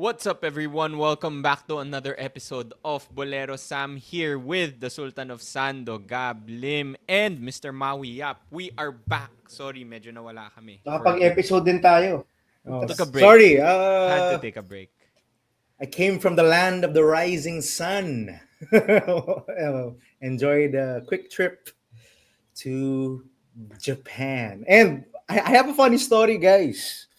What's up, everyone? Welcome back to another episode of Boleros. Sam here with the Sultan of Sando, Gab, Lim, and Mr. Maui Yap. We are back. Sorry, medyo nawala kami for a bit. Nakapag-episode din tayo. Oh, Took a break. sorry. Had to take a break. I came from the land of the rising sun. Enjoyed a quick trip to Japan. And I have a funny story, guys.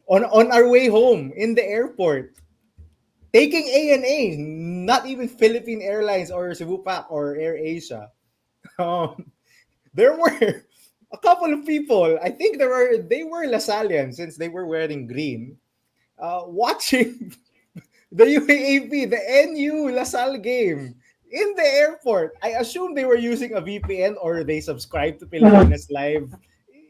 On our way home in the airport, taking ANA, not even Philippine Airlines or Cebu Pac or Air Asia. Um, there were a couple of people. I think they were Lasallians since they were wearing green. Watching the UAAP, the NU Lasalle game in the airport. I assume they were using a VPN or they subscribed to Pilipinas Live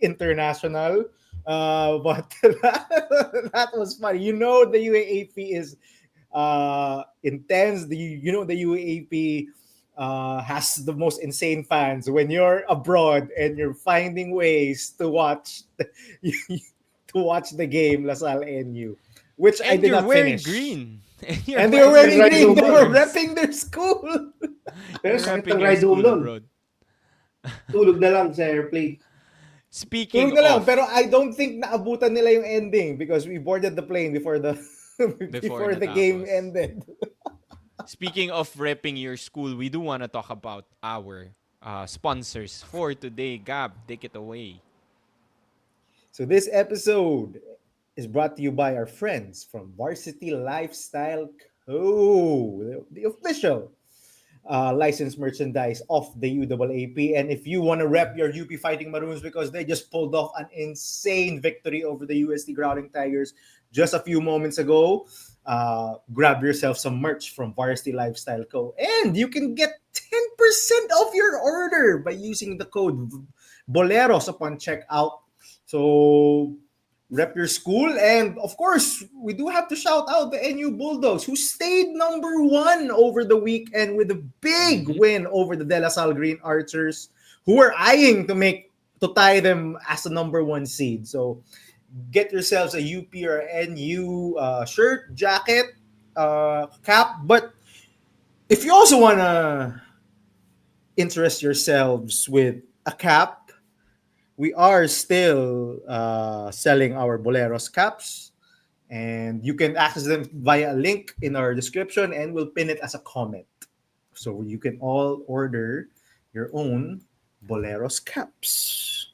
International. But that was funny. You know the UAAP is intense. The UAAP has the most insane fans. When you're abroad and you're finding ways to watch the game LaSalle NU, which I And did you're not wearing finish. green. And they were wearing Right green. They over. were repping their school. Pero You're sakit repping ang your ride school home nun. abroad. Tulog na lang sa airplane. Speaking Tulog na lang, of, pero I don't think naabutan nila yung ending because we boarded the plane before the before the game natapos. ended. Speaking of repping your school, we do want to talk about our sponsors for today. Gab, take it away. So this episode is brought to you by our friends from Varsity Lifestyle Co., the official licensed merchandise of the UAAP. And if you want to rep your UP Fighting Maroons because they just pulled off an insane victory over the UST Growling Tigers just a few moments ago, grab yourself some merch from Varsity Lifestyle Co. And you can get 10% off your order by using the code Boleros upon checkout. So rep your school. And of course, we do have to shout out the NU Bulldogs who stayed number one over the weekend with a big win over the De La Salle Green Archers, who were eyeing to tie them as the number one seed. So get yourselves a UP or NU shirt, jacket, cap. But if you also want to interest yourselves with a cap, we are still selling our Boleros caps, and you can access them via a link in our description, and we'll pin it as a comment. So you can all order your own Boleros caps.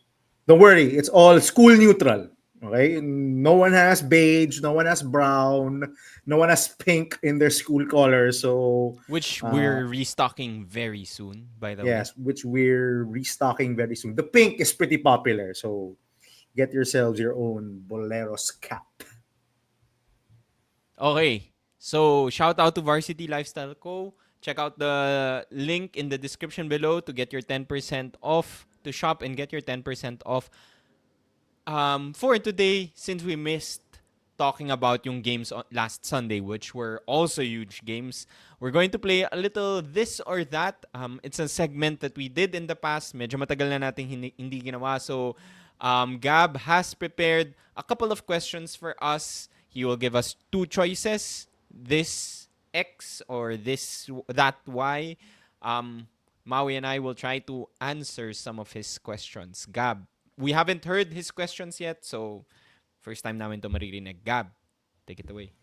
Don't worry, it's all school neutral. Okay, no one has beige, no one has brown, no one has pink in their school colors. So Which we're restocking very soon, by the way. yes, which we're restocking very soon. The pink is pretty popular, so get yourselves your own Boleros cap. Okay. So, shout out to Varsity Lifestyle Co. Check out the link in the description below to get your 10% off, to shop and get your 10% off. For today, since we missed talking about yung games last Sunday, which were also huge games, we're going to play a little this or that. It's a segment that we did in the past. Medyo matagal na nating hindi ginawa. So, Gab has prepared a couple of questions for us. He will give us two choices. This X or that Y. Maui and I will try to answer some of his questions. Gab, we haven't heard his questions yet, so first time namin to maririnig. Gab, take it away.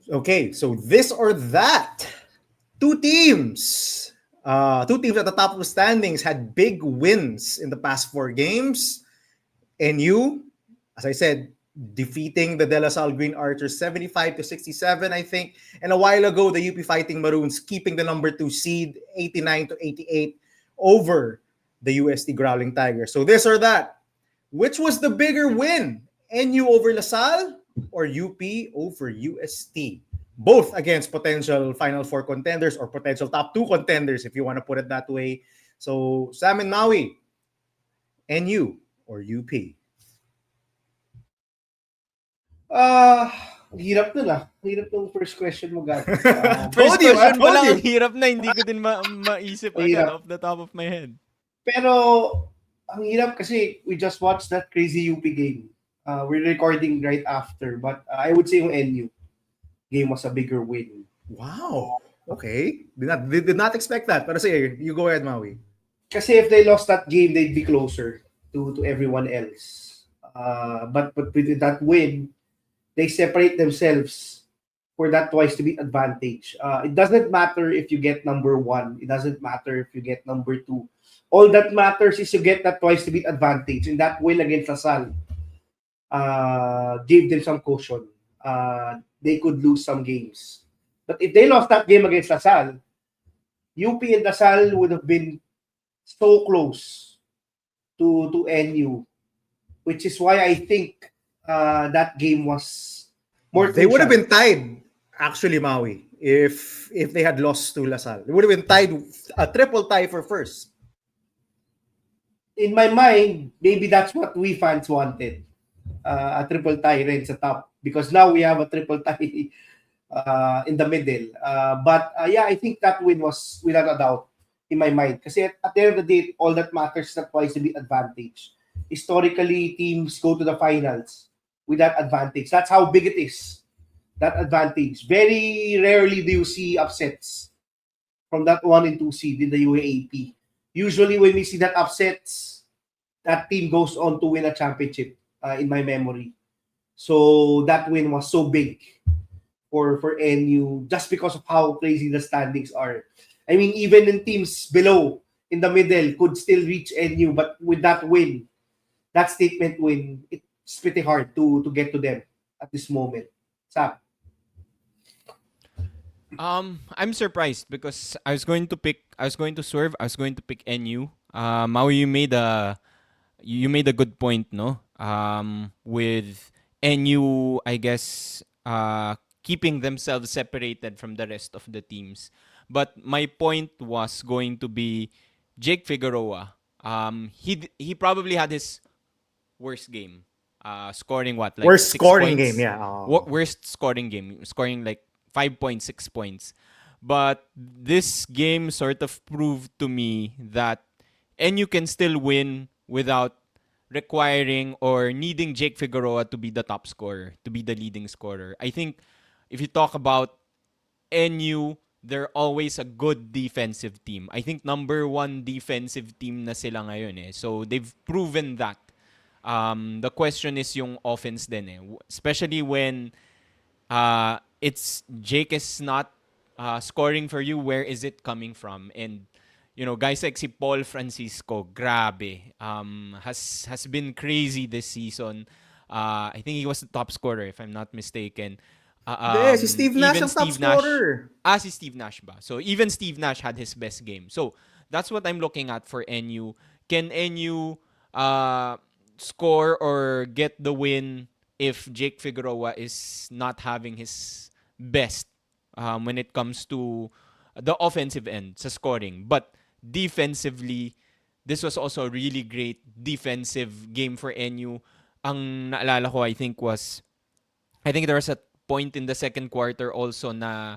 Okay, so this or that. Two teams. Two teams at the top of the standings had big wins in the past four games. NU, as I said, defeating the De La Salle Green Archers 75-67, I think. And a while ago, the UP Fighting Maroons keeping the number 2 seed 89-88 over the UST Growling Tigers. So this or that. Which was the bigger win? NU over LaSalle or UP over UST? Both against potential Final Four contenders or potential top 2 contenders, if you want to put it that way. So, Sam and Maui, NU or UP? Ang hirap nun ah. Ang hirap nung first question mo, Gab. First Told you, I question pa told lang, you. ang hirap na, hindi ko din maisip agad Hirap. off the top of my head. Pero, ang hirap kasi we just watched that crazy UP game. We're recording right after, but I would say yung NU game was a bigger win. Wow. Okay. Did not expect that. Pero sige, you go ahead, Maui. Kasi if they lost that game, they'd be closer to everyone else. But with that win, they separate themselves for that twice to beat advantage. It doesn't matter if you get number one. It doesn't matter if you get number two. All that matters is you get that twice to beat advantage. And that win against Lasalle gave them some caution. They could lose some games. But if they lost that game against Lasalle, UP and Lasalle would have been so close to NU, which is why I think that game was more They would have crucial. been tied, actually, Maui, if they had lost to Lasalle. They would have been tied, a triple tie for first. In my mind, maybe that's what we fans wanted. A triple tie rin sa top. Because now we have a triple tie in the middle. But yeah, I think that win was without a doubt in my mind. Kasi at the end of the day, all that matters is that twice to beat advantage. Historically, teams go to the finals with that advantage. That's how big it is. That advantage. Very rarely do you see upsets from that 1 and 2 seed in the UAAP. Usually, when we see that upsets, that team goes on to win a championship, in my memory. So that win was so big for NU just because of how crazy the standings are. I mean, even in teams below, in the middle, could still reach NU, but with that win, that statement win, it's pretty hard to get to them at this moment. Sam? I'm surprised because I was going to swerve, I was going to pick NU. Maui, you made a good point, no? With NU, I guess, keeping themselves separated from the rest of the teams. But my point was going to be Jake Figueroa. He probably had his worst game. Scoring what, like Worst 6 scoring points? game, yeah. Worst scoring game, scoring like 5.6 points. But this game sort of proved to me that NU can still win without requiring or needing Jake Figueroa to be the top scorer, to be the leading scorer. I think if you talk about NU, they're always a good defensive team. I think number one defensive team na sila ngayon eh. So they've proven that. The question is yung offense din eh. Especially when it's Jake is not scoring for you, where is it coming from? And you know, guys like si Paul Francisco, grabe, has been crazy this season. I think he was the top scorer if I'm not mistaken. Si Steve Nash Even ang top Steve Nash, scorer. si Steve Nash ba? So even Steve Nash had his best game. So that's what I'm looking at for NU. Can NU score or get the win if Jake Figueroa is not having his best when it comes to the offensive end sa scoring? But defensively, this was also a really great defensive game for NU. Ang naalala ko, I think there was a point in the second quarter also na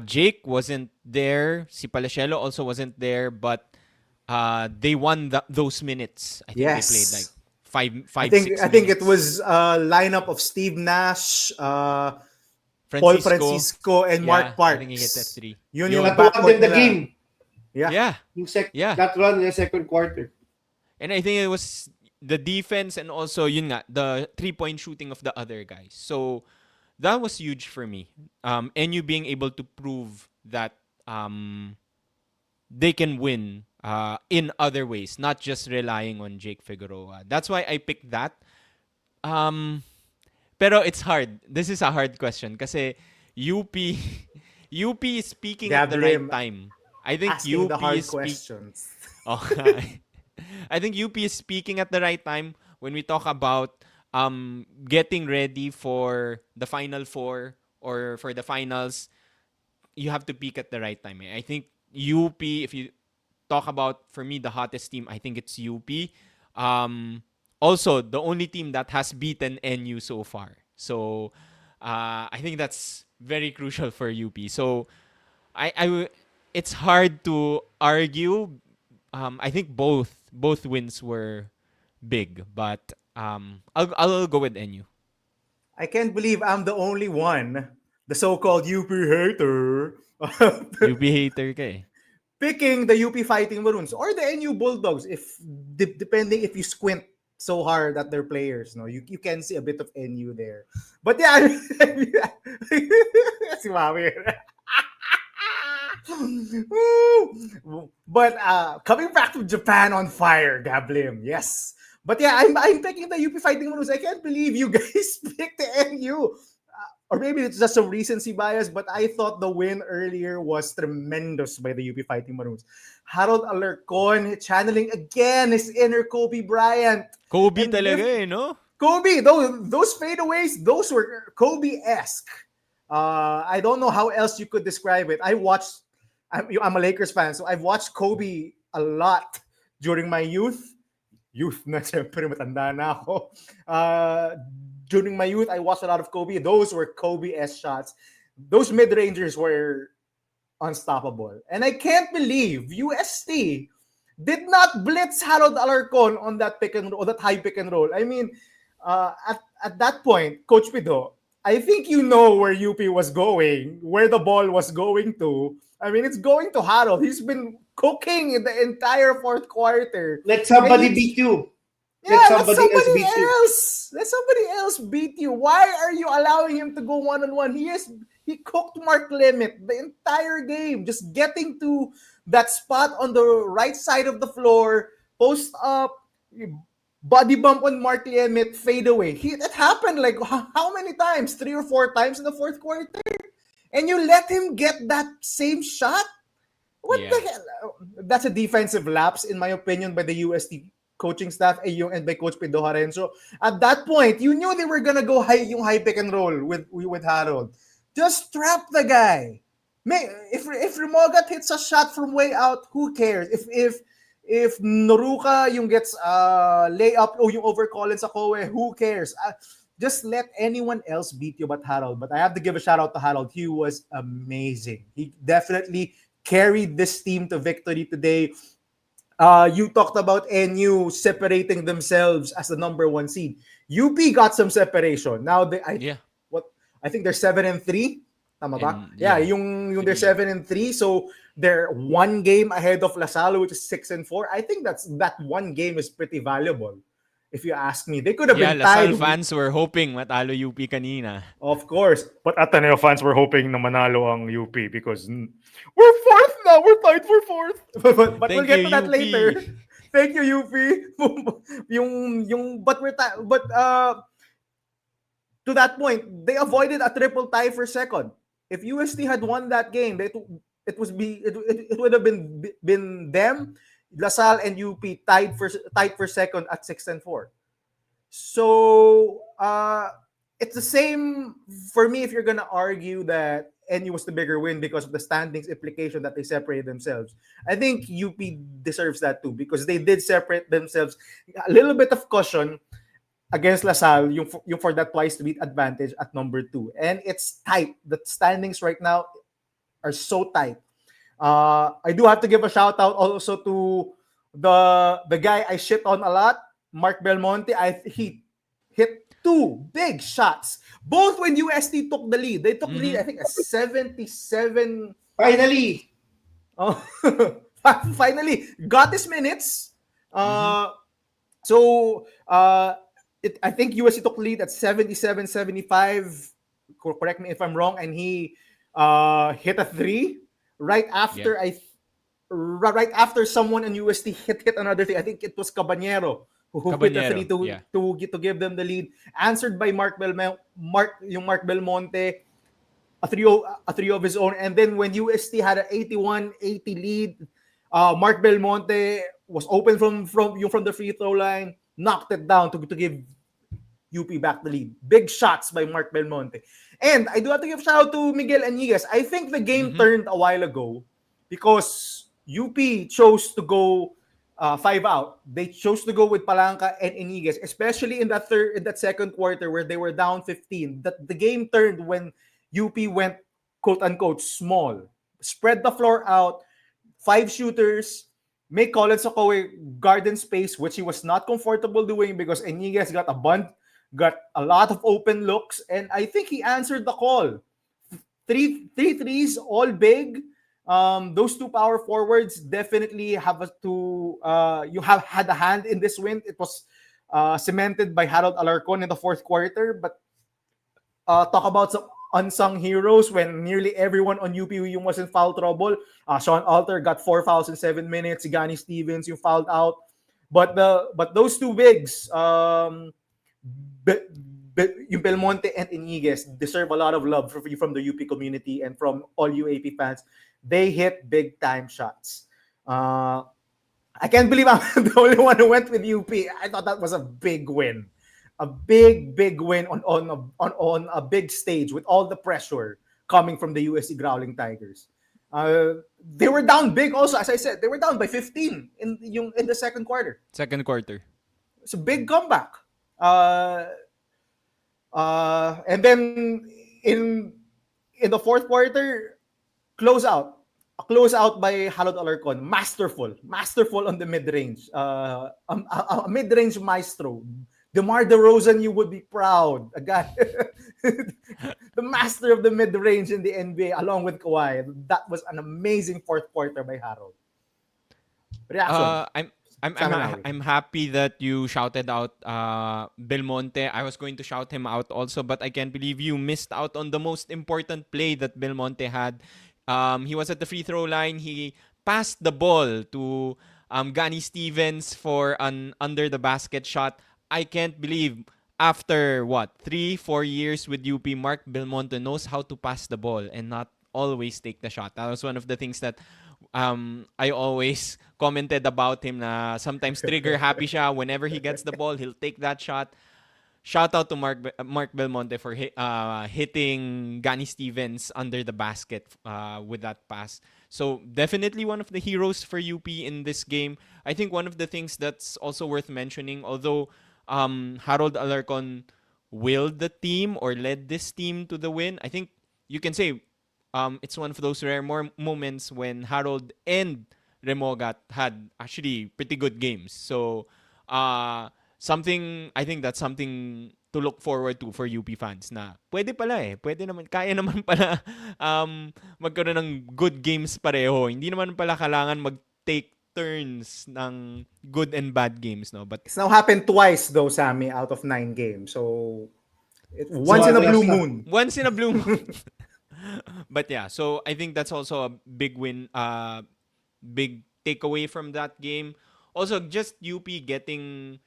Jake wasn't there, si Palasielo also wasn't there, but they won those minutes. I think they played like Yes. five, I 6 think it minutes. was a lineup of Steve Nash, Paul Francisco, Francisco, and yeah, Mark I think he hit that Parks. three. Yun Yun. yung That won backcourt them the nila. game. Yeah. Yeah, Yung yeah. that run in the second quarter. And I think it was the defense and also yun nga, the 3-point shooting of the other guys. So that was huge for me. And you being able to prove that they can win in other ways, not just relying on Jake Figueroa. That's why I picked that. Pero it's hard. This is a hard question kasi UP UP is speaking at the right Gabriel time. I think asking the UP hard is questions. Oh, I think UP is speaking at the right time when we talk about getting ready for the final four or for the finals. You have to peak at the right time. I think UP, if you talk about for me the hottest team, I think it's UP. Also, the only team that has beaten NU so far. So I think that's very crucial for UP. So it's hard to argue. I think both wins were big, but I'll go with NU. I can't believe I'm the only one, the so-called UP hater, UP hater ka eh. picking the UP Fighting Maroons or the NU Bulldogs, if depending if you squint so hard at their players, no, you can see a bit of NU there. But yeah, si Mami. But coming back to Japan on fire, Gablim, yes. But yeah, I'm picking the UP Fighting Maroons. I can't believe you guys picked the NU. Or maybe it's just some recency bias, but I thought the win earlier was tremendous by the UP Fighting Maroons. Harold Alarcon channeling again his inner Kobe Bryant. Kobe And talaga eh, no? Kobe, those fadeaways, those were Kobe-esque. I don't know how else you could describe it. I'm a Lakers fan, so I've watched Kobe a lot during my youth. Youth na, siyempre matanda na ako. During my youth, I watched a lot of Kobe. Those were Kobe-esque shots. Those mid-rangers were unstoppable. And I can't believe UST did not blitz Harold Alarcon on that pick and roll, that high pick and roll. I mean, at that point, Coach Pido, I think you know where UP was going, where the ball was going to. I mean, it's going to Harold. He's been cooking in the entire fourth quarter. Let somebody beat you. Yeah, Let somebody else beat you. Let somebody else beat you. Why are you allowing him to go one-on-one? He cooked Mark Limit the entire game, just getting to that spot on the right side of the floor, post up, body bump on Mark Limit, fade away. It happened like how many times? 3 or 4 times in the fourth quarter. And you let him get that same shot? What Yeah. the hell? That's a defensive lapse, in my opinion, by the UST coaching staff and by Coach Pedro Harenzo. At that point, you knew they were gonna go high pick and roll with Harold. Just trap the guy. If Remogat hits a shot from way out, who cares? If Noruka yung gets layup o yung overcall sa Kowe, who cares? Just let anyone else beat you but Harold. But I have to give a shout out to Harold. He was amazing. He definitely carried this team to victory today. You talked about NU separating themselves as the number one seed. UP got some separation. Now I think they're 7-3. Tama ba? And, Yeah, yeah. yung they're 7-3. So they're one game ahead of Lasalle, which is 6-4. I think that one game is pretty valuable. If you ask me, they could have Yeah, been tied. Lasalle fans were hoping matalo UP kanina. Of course. But Ateneo fans were hoping na manalo ang UP because we're fourth now. We're tied for fourth. but we'll Thank get you, to that UP. later. Thank you, UP. To that point, they avoided a triple tie for second. If UST had won that game, it would have been them, LaSalle and UP tied for second at 6-4. So it's the same for me if you're gonna argue that NU was the bigger win because of the standings implication that they separated themselves. I think UP deserves that too because they did separate themselves. A little bit of caution against LaSalle, yung for that twice to beat advantage at number 2. And it's tight. The standings right now are so tight. I do have to give a shout out also to the guy I shit on a lot, Mark Belmonte. He hit 2 big shots, both when UST took the lead. They took the lead, I think, at 77. Finally. Finally got his minutes. So I think USC took lead at 77-75. Correct me if I'm wrong. And he hit a 3 right after right after someone in UST hit another 3. I think it was Caballero who hit a 3 to give them the lead. Answered by Mark Belmonte, a 3 of his own. And then when UST had an 81-80 lead, Mark Belmonte was open from the free throw line, knocked it down to give UP back the lead. Big shots by Mark Belmonte. And I do have to give a shout out to Miguel Aniguez. I think the game turned a while ago because UP chose to go 5 out. They chose to go with Palanca and Aniguez, especially in that second quarter where they were down 15. The game turned when UP went quote unquote small, spread the floor out, 5 shooters, make Colin Sokoe garden space, which he was not comfortable doing because Eniguez got got a lot of open looks, and I think he answered the call. Three threes, all big. Those two power forwards definitely you have had a hand in this win. It was cemented by Harold Alarcon in the fourth quarter, but talk about some unsung heroes when nearly everyone on UP was in foul trouble. Sean Alter got 4 fouls in 7 minutes. Gani Stevens, you fouled out. But those two bigs, yung Belmonte and Iniguez, deserve a lot of love from the UP community and from all UAP fans. They hit big time shots. I can't believe I'm the only one who went with UP. I thought that was a big win. A big win on a big stage with all the pressure coming from the UST Growling Tigers. They were down big also, as I said. They were down by 15 in the second quarter. Second quarter. It's a big comeback. And then in the fourth quarter, a closeout by Harold Alarcon, masterful on the mid-range, a mid-range maestro. DeMar DeRozan, you would be proud. A guy, the master of the mid-range in the NBA, along with Kawhi. That was an amazing fourth quarter by Harold. Reaction. I'm happy that you shouted out Belmonte. I was going to shout him out also, but I can't believe you missed out on the most important play that Belmonte had. He was at the free throw line. He passed the ball to Gani Stevens for an under the basket shot. I can't believe after 3-4 years with UP, Mark Belmonte knows how to pass the ball and not always take the shot. That was one of the things that I always commented about him na sometimes trigger happy siya. Whenever he gets the ball, he'll take that shot. Shout out to Mark Belmonte for hitting Gani Stevens under the basket with that pass. So definitely one of the heroes for UP in this game. I think one of the things that's also worth mentioning, although Harold Alarcon willed the team or led this team to the win, I think you can say it's one of those rare moments when Harold and Remogat had actually pretty good games. So I think that's something to look forward to for UP fans na pwede naman, kaya naman pala magkaroon ng good games pareho. Hindi naman pala kailangan mag-take turns ng good and bad games, no? But it's now happened twice though, Sammy, out of 9 games. So once in a blue moon. Once in a blue moon. But yeah, so I think that's also a big win, big takeaway from that game. Also, just UP getting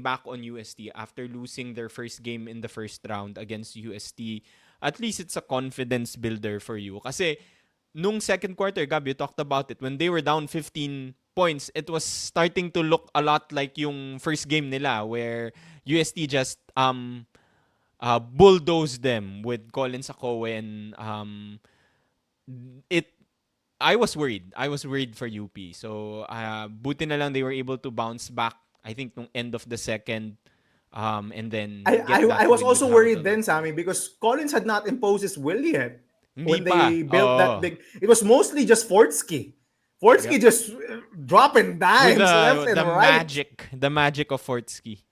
back on UST after losing their first game in the first round against UST. At least it's a confidence builder for you. Kasi nung second quarter, Gab, you talked about it. When they were down 15 points, it was starting to look a lot like yung first game nila where UST just bulldozed them with Colin Sokoe and I was worried. I was worried for UP. So buti na lang they were able to bounce back. I think nung end of the second and then I was also worried then, Sammy, because Collins had not imposed his will yet. When they built that big, it was mostly just Fortsky. Fortsky just dropping dimes left and right. The magic of Fortsky.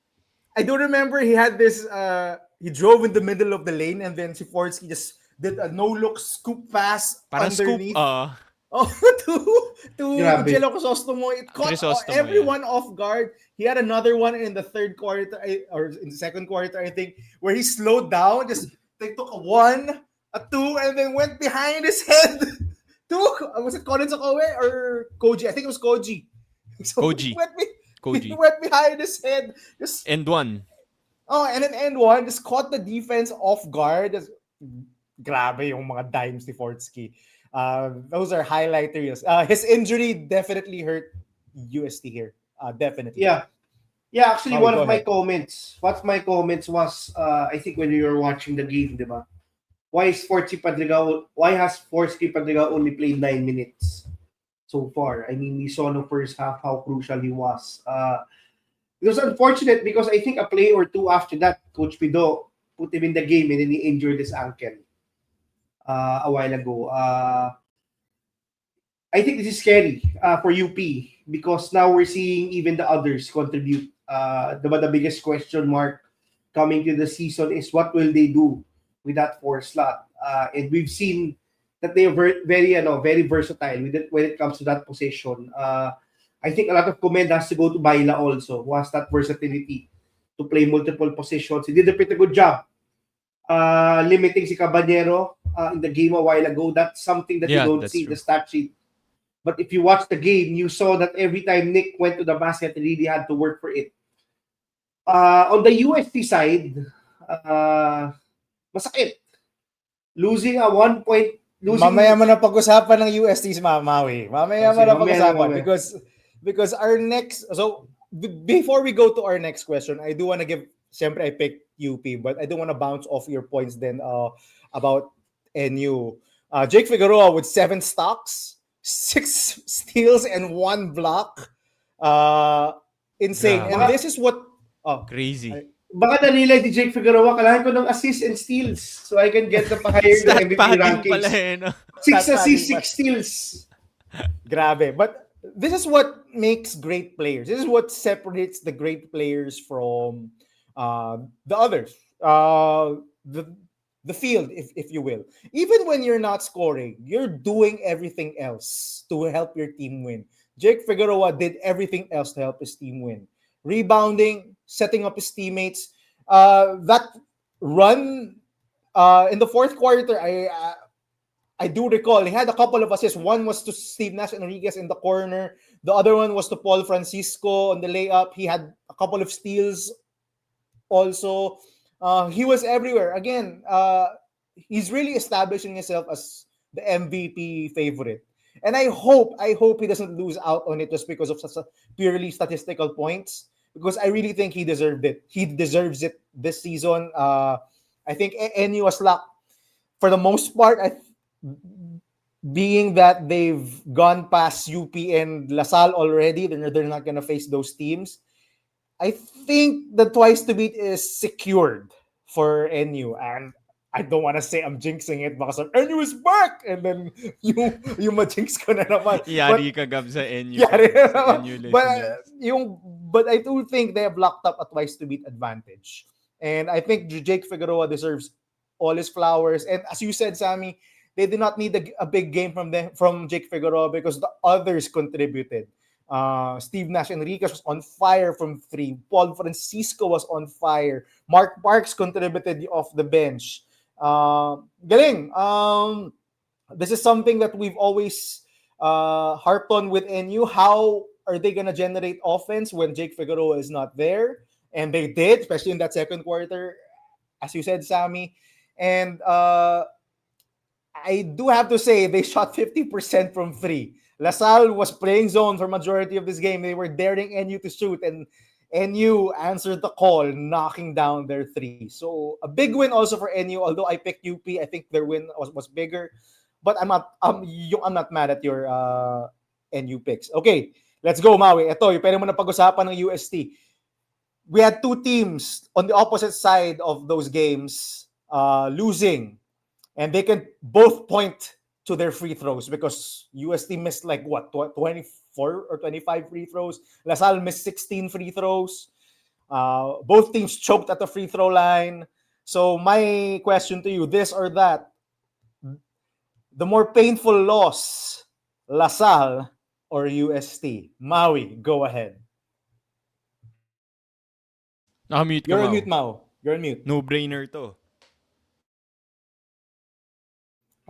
I do remember he had this. He drove in the middle of the lane and then Fortsky just did a no-look scoop pass underneath. To Jello Crisostomo. It caught everyone off guard. He had another one in the third quarter or in the second quarter, I think, where he slowed down. Just they took a 1, a 2, and then went behind his head. Was it Colin Sokoe or Koji? I think it was Koji. So Koji. He went behind his head. Just end one. Oh, and then end one. Just caught the defense off guard. Just, grabe yung mga dimes ni Fortsky. Those are highlighters. His injury definitely hurt UST here. Definitely. Yeah. Actually, one of my comments was, I think when you were watching the game, diba? Why has Fortsky Padrigal only played 9 minutes so far? I mean, we saw in the first half how crucial he was. It was unfortunate because I think a play or two after that, Coach Pido put him in the game and then he injured his ankle a while ago. I think this is scary for UP because now we're seeing even the others contribute. The biggest question mark coming to the season is what will they do with that four slot? And we've seen that they are very versatile when it comes to that position. I think a lot of comment has to go to Baila also, who has that versatility to play multiple positions. He did a pretty good job limiting si Caballero in the game a while ago. That's something that you Yeah, don't that's see in true. the stat sheet. But if you watch the game, you saw that every time Nick went to the basket, he really had to work for it. On the UST side, masakit. Losing a 1 point, Mamaya losing... mo na pag-usapan ng UST's Maui. Mamaya mo Sige, na mamaya na, pag-usapan mamaya. because our next before we go to our next question, I do want to give siyempre I picked UP, but I do want to bounce off your points then about NU. Jake Figueroa with 7 stocks, 6 steals and 1 block. Insane. And Grabe. this is what Crazy. Baka na-realize ni Jake Figueroa, kailangan ko ng assists and steals so I can get the higher the Stat MVP padding rankings. pala eh, no? 6 Stat assists, padding 6 steals. Grabe. But this is what makes great players. This is what separates the great players from the others. The field, if you will. Even when you're not scoring, you're doing everything else to help your team win. Jake Figueroa did everything else to help his team win. Rebounding, setting up his teammates. That run in the fourth quarter, I do recall he had a couple of assists. One was to Steve Nash Enriquez in the corner. The other one was to Paul Francisco on the layup. He had a couple of steals also. He was everywhere. Again, he's really establishing himself as the MVP favorite. And I hope he doesn't lose out on it just because of such a purely statistical points. Because I really think he deserved it. He deserves it this season. I think NU was luck for the most part. Being that they've gone past UP and Lasalle already, they're not gonna face those teams. I think the twice to beat is secured for NU, and I don't want to say I'm jinxing it because NU is back, and then you ma-jinx ko na naman. Yari ka gab sa NU Yeah, fans, sa NU but listeners. but I do think they have locked up a twice to beat advantage, and I think Jake Figueroa deserves all his flowers. And as you said, Sammy, they did not need a big game from Jake Figueroa because the others contributed. Steve Nash Enriquez was on fire from 3. Paul Francisco was on fire. Mark Parks contributed off the bench. Galing. This is something that we've always harped on with NU. How are they going to generate offense when Jake Figueroa is not there? And they did, especially in that second quarter, as you said, Sammy. And I do have to say they shot 50% from 3. Lasalle was playing zone for majority of this game. They were daring NU to shoot, and NU answered the call, knocking down their 3. So a big win also for NU. Although I picked UP, I think their win was bigger. But I'm not mad at your NU picks. Okay, let's go, Maui. Ito, yung pwede mo na pag-usapan ng UST. We had 2 teams on the opposite side of those games losing. And they can both point to their free throws because UST missed like what, 24 or 25 free throws. LaSalle missed 16 free throws. Both teams choked at the free throw line. So my question to you, this or that, the more painful loss, LaSalle or UST? Maui, go ahead. Nakamute ka, You're on Mau. mute, Mau. You're on mute. No-brainer to.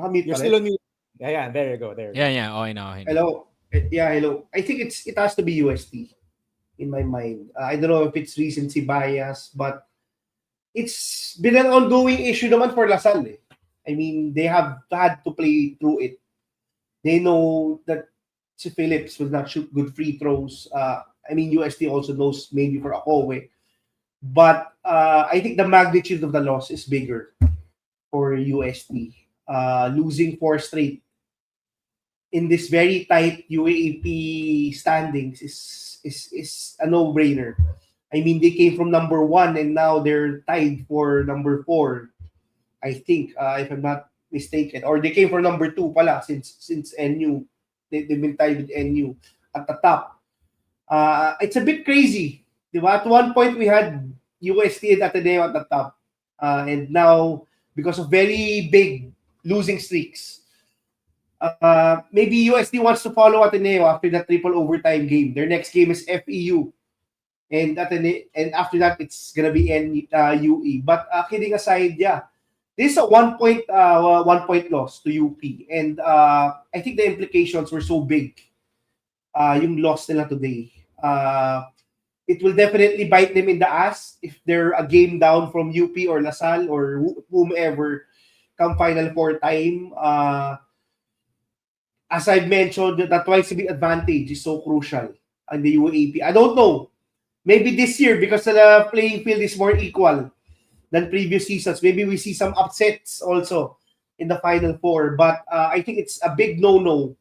Mute You're pa still rin? on mute. Yeah, there you go. There you Yeah, go. yeah. Okay na, okay na. Hello? Yeah, hello. I think it has to be UST in my mind. I don't know if it's recency bias, but it's been an ongoing issue naman for Lasalle. I mean, they have had to play through it. They know that si Phillips will not shoot good free throws. I mean, UST also knows maybe for Akowe. But I think the magnitude of the loss is bigger for UST. Losing 4 straight in this very tight UAAP standings is a no-brainer. I mean, they came from number 1 and now they're tied for number 4. I think, if I'm not mistaken, or they came from number 2 pala since NU they've been tied with NU at the top. It's a bit crazy. Diba? At one point, we had UST and Ateneo at the top. And now, because of very big losing streaks, maybe UST wants to follow Ateneo after that triple overtime game. Their next game is FEU. And after that, it's going to be UE. But kidding aside, yeah. This is a 1 point loss to UP. And I think the implications were so big. Yung loss nila today. It will definitely bite them in the ass if they're a game down from UP or Lasalle or whomever come Final Four time. As I've mentioned, that twice big advantage is so crucial on the UAAP. I don't know. Maybe this year, because the playing field is more equal than previous seasons, maybe we see some upsets also in the Final Four. But I think it's a big no-no.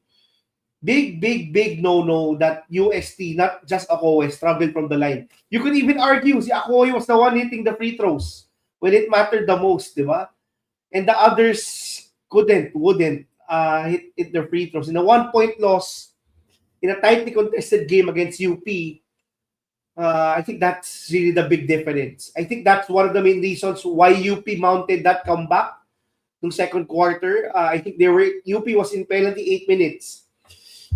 Big no-no that UST, not just Akoe, struggled from the line. You could even argue si Akoe was the one hitting the free throws when it mattered the most, di ba? And the others wouldn't hit their free throws. In a 1-point loss, in a tightly contested game against UP, I think that's really the big difference. I think that's one of the main reasons why UP mounted that comeback in second quarter. I think UP was in penalty 8 minutes.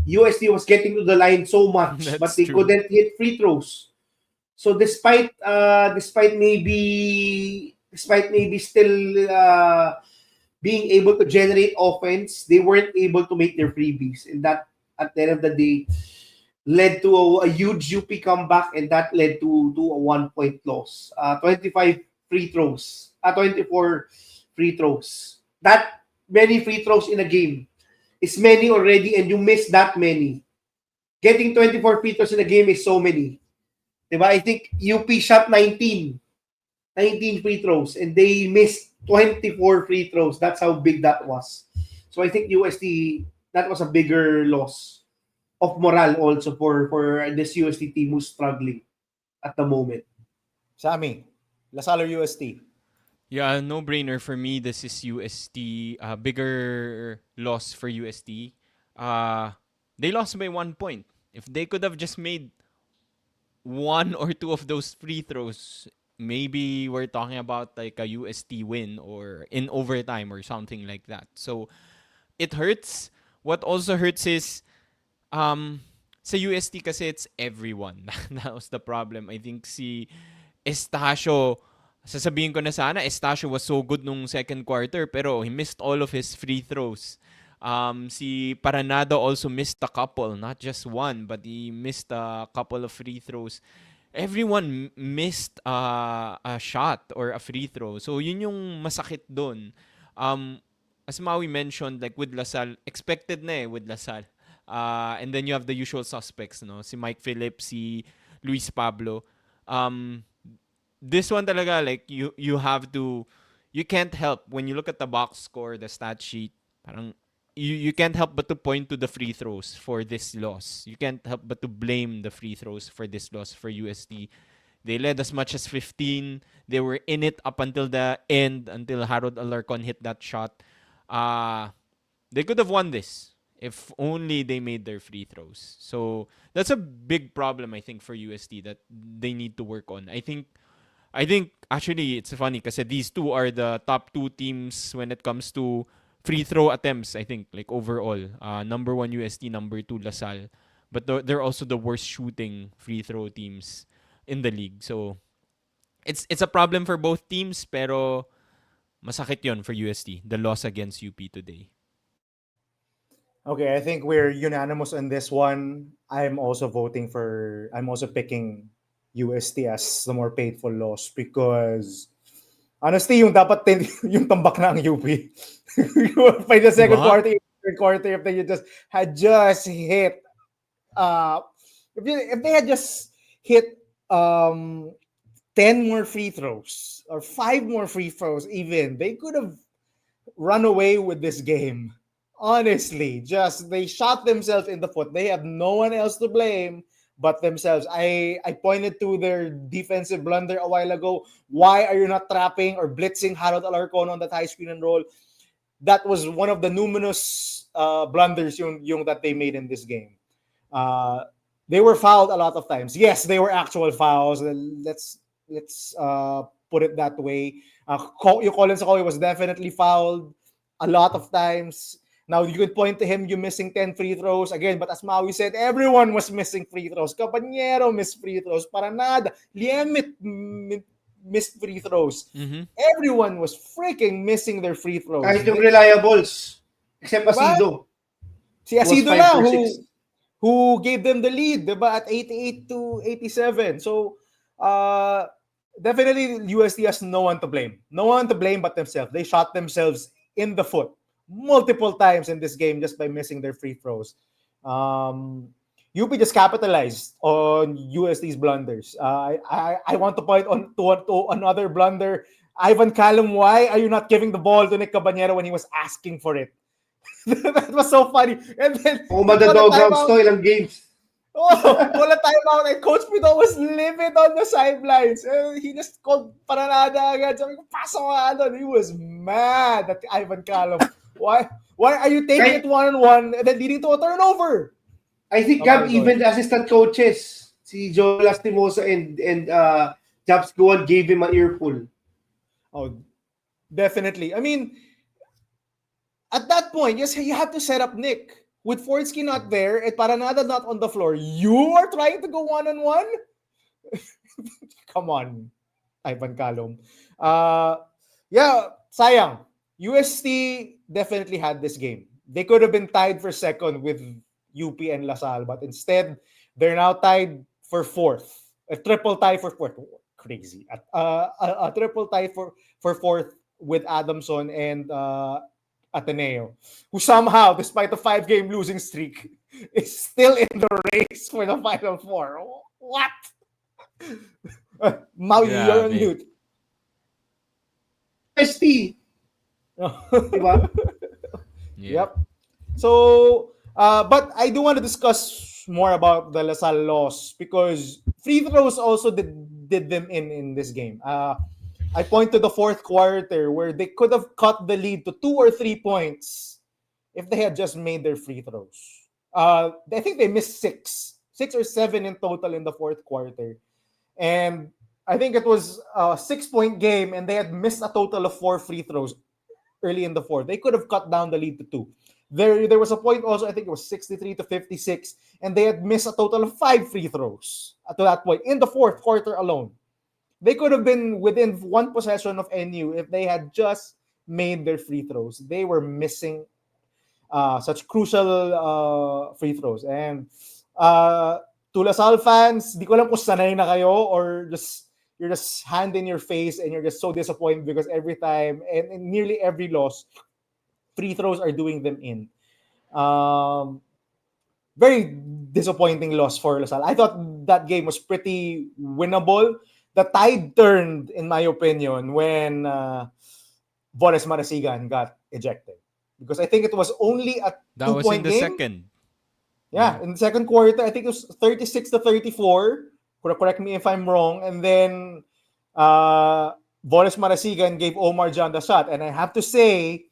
UST was getting to the line so much, but they couldn't hit free throws. So despite maybe still being able to generate offense, they weren't able to make their freebies, and that at the end of the day led to a huge UP comeback, and that led to a 1-point loss. 25 free throws, 24 free throws. That many free throws in a game is many already, and you miss that many. Getting 24 free throws in a game is so many. Diba? I think UP shot 19 free throws, and they missed 24 free throws. That's how big that was. So I think UST, that was a bigger loss of morale also for this UST team who's struggling at the moment. Sammy, Lasalle or UST? Yeah, no brainer for me. This is UST. Bigger loss for UST. They lost by 1 point. If they could have just made one or two of those free throws, maybe we're talking about like a UST win or in overtime or something like that. So it hurts. What also hurts is sa UST kasi it's everyone. That was the problem. I think si Estacio, sasabihin ko na sana, Estacio was so good nung second quarter pero he missed all of his free throws. Si Paranado also missed a couple, not just one, but he missed a couple of free throws. Everyone missed a shot or a free throw. So yun yung masakit doon. As Maui mentioned, like with Lasalle, expected na with Lasalle. And then you have the usual suspects, no? Si Mike Phillips, si Luis Pablo. This one talaga, like you have to, you can't help when you look at the box score, the stat sheet, parang you can't help but to point to the free throws for this loss. You can't help but to blame the free throws for this loss for UST. They led as much as 15. They were in it up until the end, until Harold Alarcon hit that shot. They could have won this if only they made their free throws. So that's a big problem, I think, for UST that they need to work on. I think actually it's funny because these two are the top two teams when it comes to free throw attempts, I think, like overall. Number 1 UST, number 2 LaSalle. But they're also the worst shooting free throw teams in the league. So it's a problem for both teams, pero masakit yon for UST, the loss against UP today. Okay, I think we're unanimous on this one. I'm also picking UST as the more painful loss because honestly, yung dapat yung tambak na ang UP. By the second quarter, third quarter, if they had just hit, if they had just hit 10 more free throws or 5 more free throws, even they could have run away with this game. Honestly, just they shot themselves in the foot. They have no one else to blame but themselves. I pointed to their defensive blunder a while ago. Why are you not trapping or blitzing Harold Alarcon on that high screen and roll? that was one of the numerous blunders yung that they made in this game. They were fouled a lot of times. Yes, they were actual fouls. Let's put it that way. Yung Colin Sakoy was definitely fouled a lot of times. Now, you could point to him, you missing 10 free throws. Again, but as Maui said, everyone was missing free throws. Cabanero missed free throws. Paranada. Liemit missed free throws. Mm-hmm. Everyone was freaking missing their free throws. Kahit yung reliables. Except Asido. Si Asido lang who gave them the lead, diba, at 88-87. So, definitely UST has no one to blame. No one to blame but themselves. They shot themselves in the foot multiple times in this game just by missing their free throws. UP just capitalized on UST's blunders. I want to point to another blunder. Ivan Callum, why are you not giving the ball to Nick Cabanero when he was asking for it? That was so funny. And then, Madadoghouse to ilang games. Wala timeout. And Coach Pito was livid on the sidelines. And he just called Paranada agad. Sabi ko, pasok ka doon. He was mad at Ivan Callum. Why are you taking it one-on-one and then leading to a turnover? I think even the assistant coaches, si Joe Lastimosa and Japs Gowan gave him an earful. Oh, definitely. I mean, at that point, yes, you have to set up Nick. With Fortsky not there and Paranada not on the floor, you are trying to go one-on-one? Come on, Ivan Callum. Yeah, sayang. UST definitely had this game. They could have been tied for second with UP and Lasalle, but instead, they're now tied for fourth. A triple tie for fourth. Crazy. A triple tie for fourth with Adamson and Ateneo, who somehow, despite the 5-game losing streak, is still in the race for the Final Four. What? Maui, you're on mute. UST. Diba? Yeah. Yep. So, but I do want to discuss more about the Lasalle loss because free throws also did them in this game. I point to the fourth quarter where they could have cut the lead to 2 or 3 points if they had just made their free throws. I think they missed 6 or 7 in total in the fourth quarter. And I think it was a 6-point game and they had missed a total of 4 free throws early in the fourth. They could have cut down the lead to 2. There was a point also, I think it was 63-56, and they had missed a total of 5 free throws to that point in the fourth quarter alone. They could have been within 1 possession of NU if they had just made their free throws. They were missing such crucial free throws. And to Lasalle fans, di ko alam kung sanay na kayo or you're just hand in your face and you're just so disappointed because every time and in nearly every loss, free throws are doing them in. Very disappointing loss for Lasalle. I thought that game was pretty winnable. The tide turned, in my opinion, when Boris Marasigan got ejected. Because I think it was only a 2-point game. That was in the second. Yeah, in the second quarter, I think it was 36-34. Correct me if I'm wrong. And then Boris Marasigan gave Omar Jan the shot. And I have to say,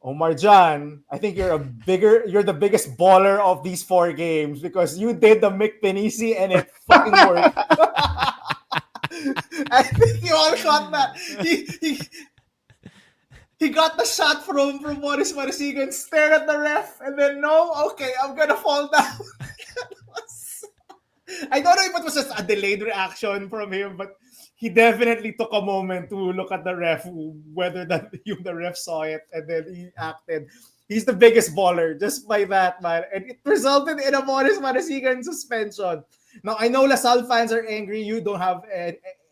Omar Jan, I think you're the biggest baller of these 4 games because you did the Mick Penisi and it fucking worked. I think you all got that. He got the shot from Boris Marasigan, stared at the ref, and then okay, I'm gonna fall down. I don't know if it was just a delayed reaction from him, but he definitely took a moment to look at the ref, whether the ref saw it, and then he acted. He's the biggest baller just by that, man. And it resulted in a Boris Marasigan suspension. Now, I know LaSalle fans are angry. You don't have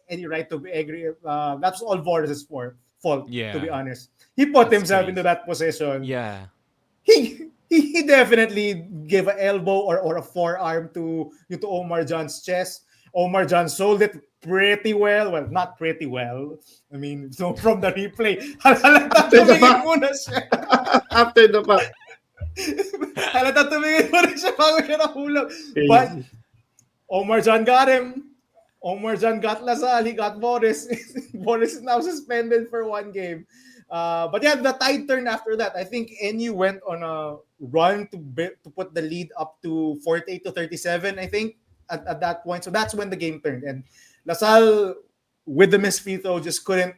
any right to be angry. That's all Boris' fault, to be honest. He put himself into that position. Yeah. He definitely gave an elbow or a forearm to Omar John's chest. Omar John sold it pretty well. Well, not pretty well. I mean, so from the replay, after the fact. Halata tumingin mo rin siya bago siya nahulog. But Omar John got him. Omar John got Lasalle. He got Boris. Boris is now suspended for 1 game. But yeah, the tide turned after that. I think NU went on a run to put the lead up to 48 to 37, I think, at that point. So that's when the game turned. And Lasalle, with the missed free throw, just couldn't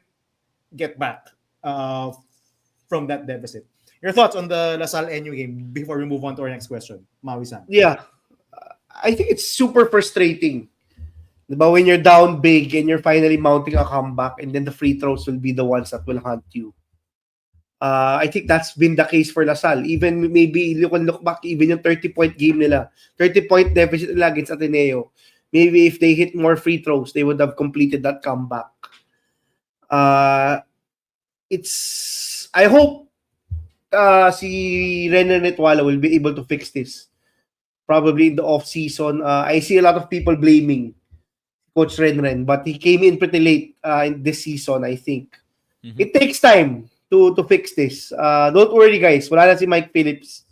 get back from that deficit. Your thoughts on the Lasalle NU game before we move on to our next question, Maui-san? Yeah, I think it's super frustrating. Diba, when you're down big and you're finally mounting a comeback and then the free throws will be the ones that will hunt you. I think that's been the case for Lasalle. Even maybe you can look back, even yung 30-point game nila, 30-point deficit nila against Ateneo. Maybe if they hit more free throws, they would have completed that comeback. I hope si Renan Netwala will be able to fix this. Probably in the off-season. I see a lot of people blaming Coach Renren, but he came in pretty late in this season, I think. Mhm. It takes time to fix this. Don't worry, guys. Wala na si Mike Phillips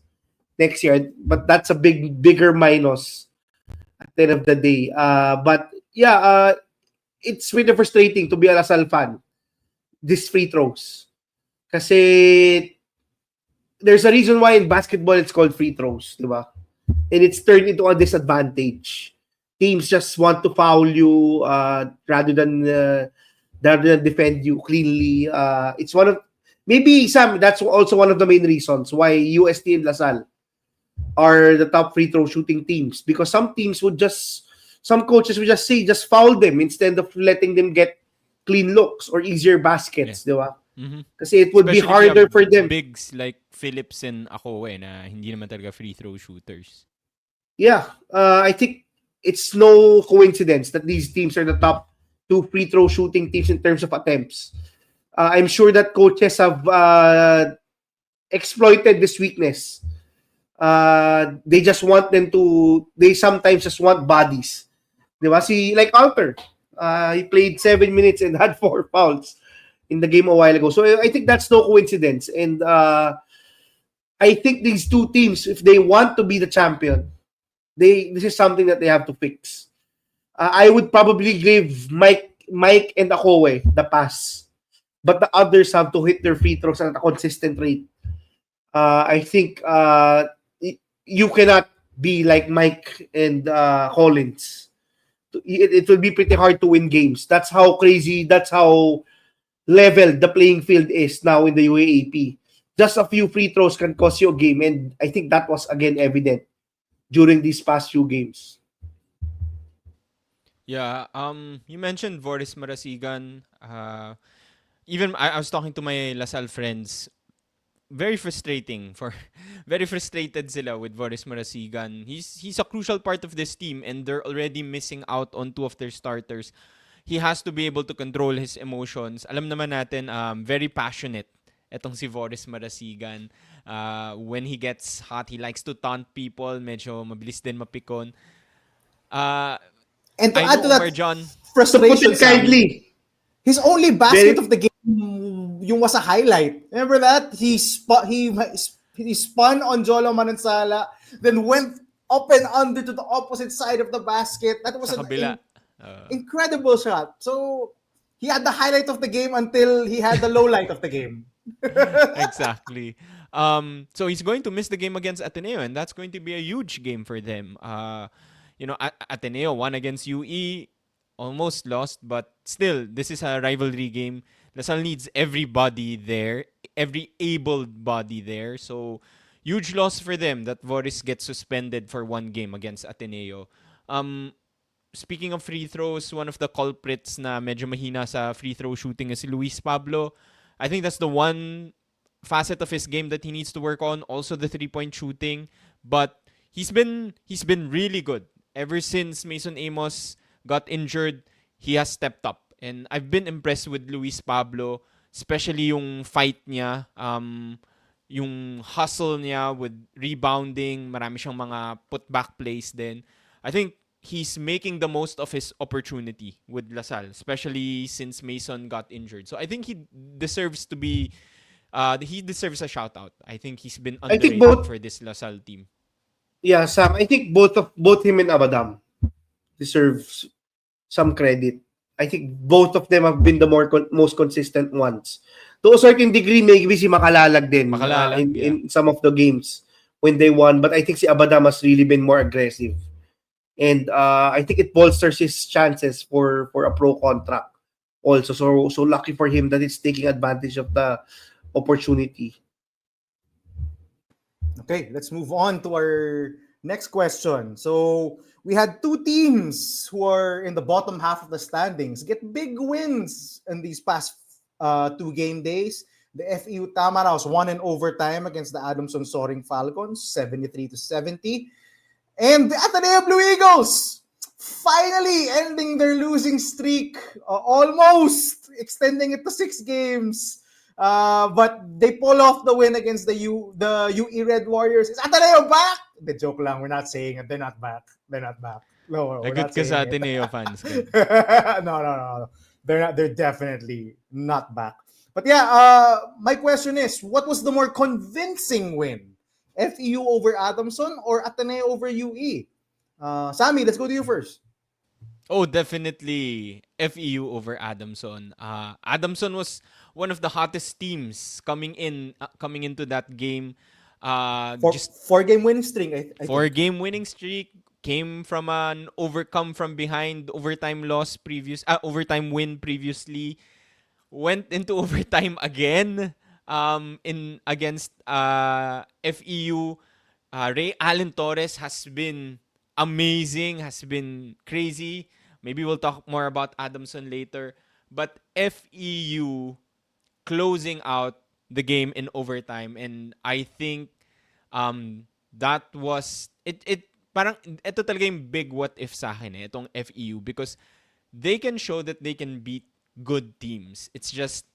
next year, but that's a bigger minus at the end of the day. But yeah, it's really frustrating to be a Lasalle fan. These free throws. Kasi there's a reason why in basketball it's called free throws, di ba? And it's turned into a disadvantage. Teams just want to foul you rather than defend you cleanly. It's one of maybe Sam. That's also one of the main reasons why UST and Lasalle are the top free throw shooting teams, because some coaches would just say just foul them instead of letting them get clean looks or easier baskets, di ba? Mhm. Kasi it would be Especially if you harder have for them. bigs like Phillips and Akowe na hindi naman talaga free throw shooters. Yeah, I think it's no coincidence that these teams are the top two free throw shooting teams in terms of attempts. I'm sure that coaches have exploited this weakness. They sometimes just want bodies. Diba? Like Alter, he played 7 minutes and had 4 fouls in the game a while ago. So I think that's no coincidence. And I think these two teams, if they want to be the champion, this is something that they have to fix. I would probably give Mike and Akowe the pass, but the others have to hit their free throws at a consistent rate. I think you cannot be like Mike and Collins. It will be pretty hard to win games. That's how level the playing field is now in the UAAP. Just a few free throws can cost you a game, and I think that was again evident during these past few games. Yeah, you mentioned Boris Marasigan. Even I was talking to my Lasal friends. Very frustrating very frustrated sila with Boris Marasigan. He's a crucial part of this team and they're already missing out on 2 of their starters. He has to be able to control his emotions. Alam naman natin, very passionate etong si Boris Marasigan. When he gets hot, he likes to taunt people. Medyo mabilis din mapikon. And to I add to know, that Omar John, To put frustration, it kindly, his only basket Very- of the game yung was a highlight. Remember that? He spun on Jolo Manansala, then went up and under to the opposite side of the basket. That was sa an kabila. incredible shot. So he had the highlight of the game until he had the low light of the game. Exactly. So he's going to miss the game against Ateneo, and that's going to be a huge game for them. Ateneo won against UE, almost lost, but still, this is a rivalry game. Lasalle needs everybody there, every able body there. So, huge loss for them that Boris gets suspended for 1 game against Ateneo. Speaking of free throws, one of the culprits na medyo mahina sa free throw shooting is si Luis Pablo. I think that's the one facet of his game that he needs to work on. Also the 3-point shooting, but he's been really good ever since Mason Amos got injured. He has stepped up, and I've been impressed with Luis Pablo, especially yung fight niya, yung hustle niya with rebounding. Marami siyang mga putback plays din. I think he's making the most of his opportunity with Lasalle, especially since Mason got injured. So I think he deserves to be he deserves a shout out. I think he's been I think underrated for this Lasalle team. yeah, Sam, I think both him and Abadam deserves some credit. I think both of them have been the most consistent ones. To a certain degree, maybe si Makalalag din Makalalag, yeah. in some of the games when they won. But I think si Abadam has really been more aggressive. And I think it bolsters his chances for a pro contract also. So lucky for him that he's taking advantage of the opportunity. Okay, let's move on to our next question. So we had two teams who are in the bottom half of the standings get big wins in these past 2 game days. The FEU Tamaraws won in overtime against the Adamson Soaring Falcons, 73-70. And the Ateneo Blue Eagles finally ending their losing streak, almost extending it to 6 games. But they pull off the win against the UE Red Warriors. Is Ateneo back? The joke lang. We're not saying it. They're not back. They're not back. No, we're Lagot not ka sa saying it. Ateneo fans ka. No. They're not. They're definitely not back. But yeah, my question is, what was the more convincing win? FEU over Adamson or Ateneo over UE? Sammy, let's go to you first. Oh, definitely FEU over Adamson. Adamson was one of the hottest teams coming into that game. Just 4 game winning streak, I think. 4 game winning streak, came from an overcome from behind overtime win previously, went into overtime again in against FEU. Ray Allen Torres has been amazing, has been crazy. Maybe we'll talk more about Adamson later. But FEU closing out the game in overtime, and I think that was it parang ito talaga yung big what if sa akin itong FEU, because they can show that they can beat good teams. It's just,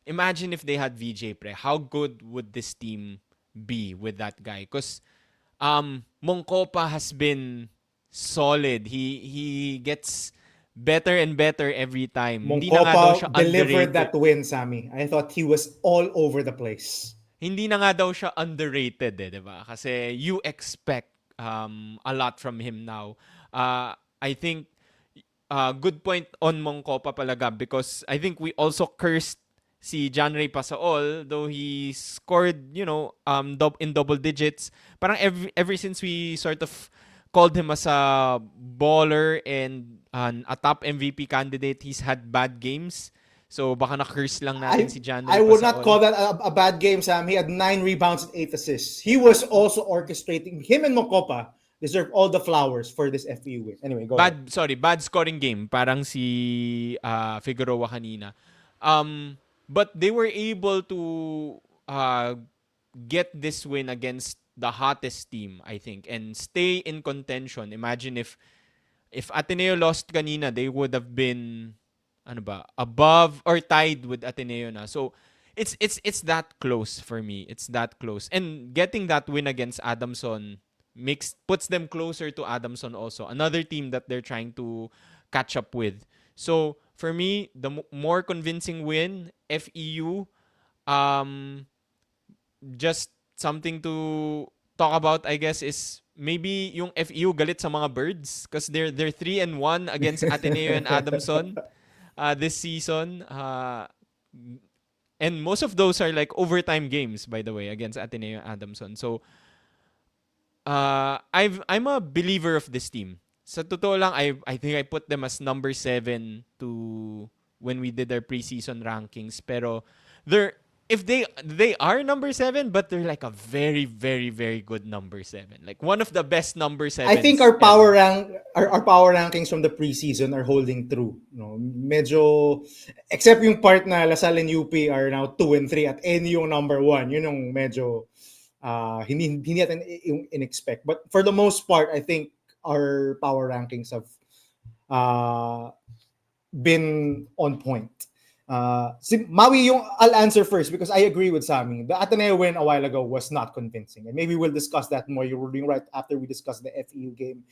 imagine if they had VJ Pre, how good would this team be with that guy? Because Mongkopa has been solid. He gets better and better every time. Hindi na nga daw siya Mongkopa delivered underrated. that win, Sammy. I thought he was all over the place. Hindi na nga daw siya underrated, di ba? Kasi you expect a lot from him now. I think good point on Mongkopa palaga, because I think we also cursed si John Ray Pasaol, though he scored, in double digits. Parang ever since we sort of called him as a baller and a top MVP candidate, he's had bad games. So baka na-curse lang natin si John Ray I would Pasaol. not call that a bad game, Sam. He had 9 rebounds and 8 assists. He was also orchestrating. Him and Mongkopa deserve all the flowers for this FEU win. Anyway, go ahead. Bad scoring game, parang si Figueroa kanina. But they were able to get this win against the hottest team, I think, and stay in contention. Imagine if Ateneo lost kanina, they would have been above or tied with Ateneo na. So it's that close for me. It's that close. And getting that win against Adamson puts them closer to Adamson also. Another team that they're trying to catch up with. So for me, the more convincing win, FEU, just something to talk about, I guess, is maybe yung FEU galit sa mga birds, because they're 3-1 against Ateneo and Adamson this season. And most of those are like overtime games, by the way, against Ateneo and Adamson. So I'm a believer of this team. Sa totoo lang, I think I put them as number 7 to when we did our preseason rankings. Pero they are number 7, but they're like a very, very, very good number 7. Like one of the best number 7s. I think our power rankings from the preseason are holding true. Medyo, except yung part na Lasalle and UP are now 2 and 3 at any yung number 1. Yun yung medyo hindi natin yung in-expect. But for the most part, I think our power rankings have been on point. Maui, I'll answer first because I agree with Sammy. The Ateneo win a while ago was not convincing. And maybe we'll discuss that more. You're doing right after we discuss the FEU game.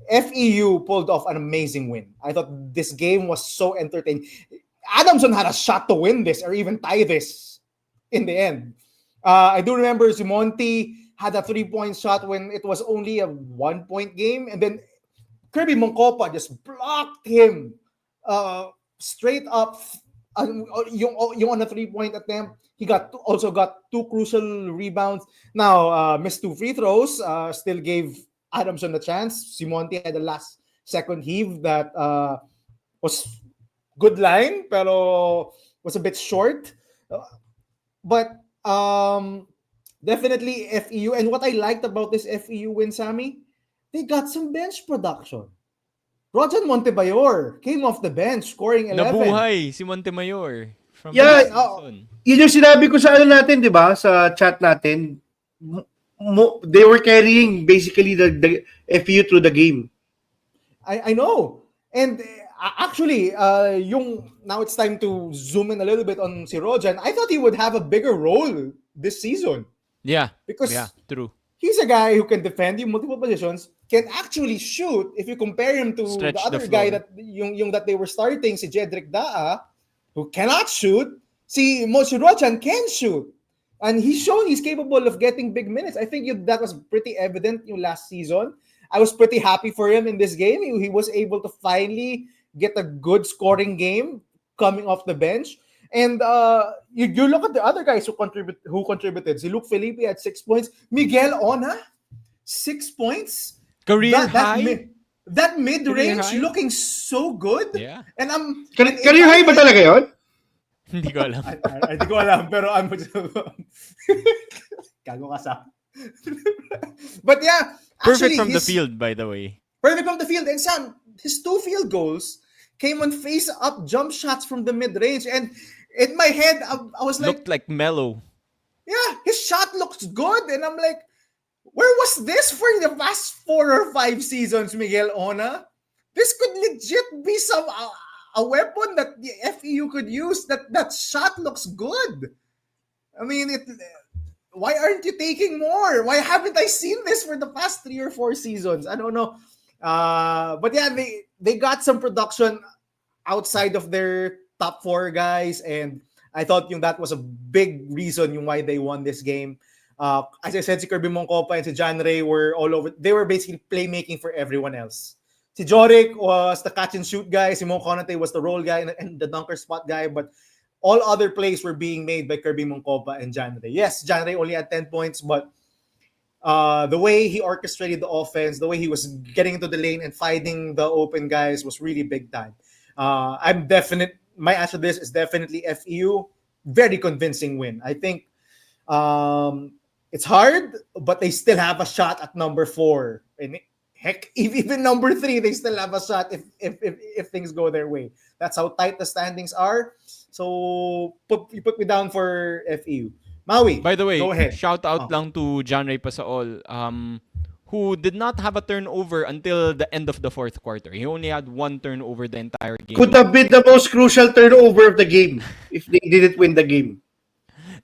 FEU pulled off an amazing win. I thought this game was so entertaining. Adamson had a shot to win this or even tie this in the end. I do remember Simonti had a 3-point shot when it was only a 1-point game. And then Kirby Mongkopa just blocked him straight up yung on a 3-point attempt. He also got 2 crucial rebounds. Now, missed 2 free throws, still gave Adamson a chance. Simonte had a last second heave that was good line, pero was a bit short. But definitely FEU. And what I liked about this FEU win, Sammy, they got some bench production. Rojan Montebayor came off the bench, scoring 11. Nabuhay si Montemayor from Yeah, last season. Yun yung sinabi ko sa ano natin, di ba? Sa chat natin. They were carrying basically the FU through the game. I know. And actually, now it's time to zoom in a little bit on si Rojan. I thought he would have a bigger role this season. Yeah. Because yeah, true. he's a guy who can defend you multiple positions, can actually shoot. If you compare him to Stretch the other the guy floor. that yung that they were starting, si Jedrick Daa, who cannot shoot, si Moshi Rojan can shoot. And he's shown he's capable of getting big minutes. I think that was pretty evident last season. I was pretty happy for him in this game. He was able to finally get a good scoring game coming off the bench. And you look at the other guys who contributed. Si Luke Felipe had 6 points. Miguel Ona, 6 points. Career high? That mid-range high? looking so good. Yeah. And Career high ba talaga yun? Hindi ko alam. Hindi ko alam, pero Kago ka sa. But yeah, Perfect actually, from the field, by the way. Perfect from the field. And Sam, his 2 field goals came on face-up jump shots from the mid-range. And in my head, I was like, Looked like mellow. yeah, his shot looks good. And I'm like, where was this for the past 4 or 5 seasons, Miguel Ona? This could legit be a weapon that the FEU could use. That shot looks good. I mean, why aren't you taking more? Why haven't I seen this for the past 3 or 4 seasons? I don't know. But yeah, they got some production outside of their top 4 guys, and I thought that was a big reason why they won this game. As I said, si Kirby Moncopa and si John Ray were all over. They were basically playmaking for everyone else. Si Joric was the catch and shoot guy. Si Mo Konate was the roll guy and the dunker spot guy. But all other plays were being made by Kirby Moncopa and John Ray. Yes, John Ray only had 10 points, but the way he orchestrated the offense, the way he was getting into the lane and finding the open guys was really big time. My answer to this is definitely FEU. Very convincing win. I think it's hard, but they still have a shot at number 4. And heck, even number 3, they still have a shot if things go their way. That's how tight the standings are. So you put me down for FEU. Maui, By the way, go ahead. shout out lang to John Ray Pasaol, who did not have a turnover until the end of the 4th quarter. He only had 1 turnover the entire game. Could have been the most crucial turnover of the game if they didn't win the game.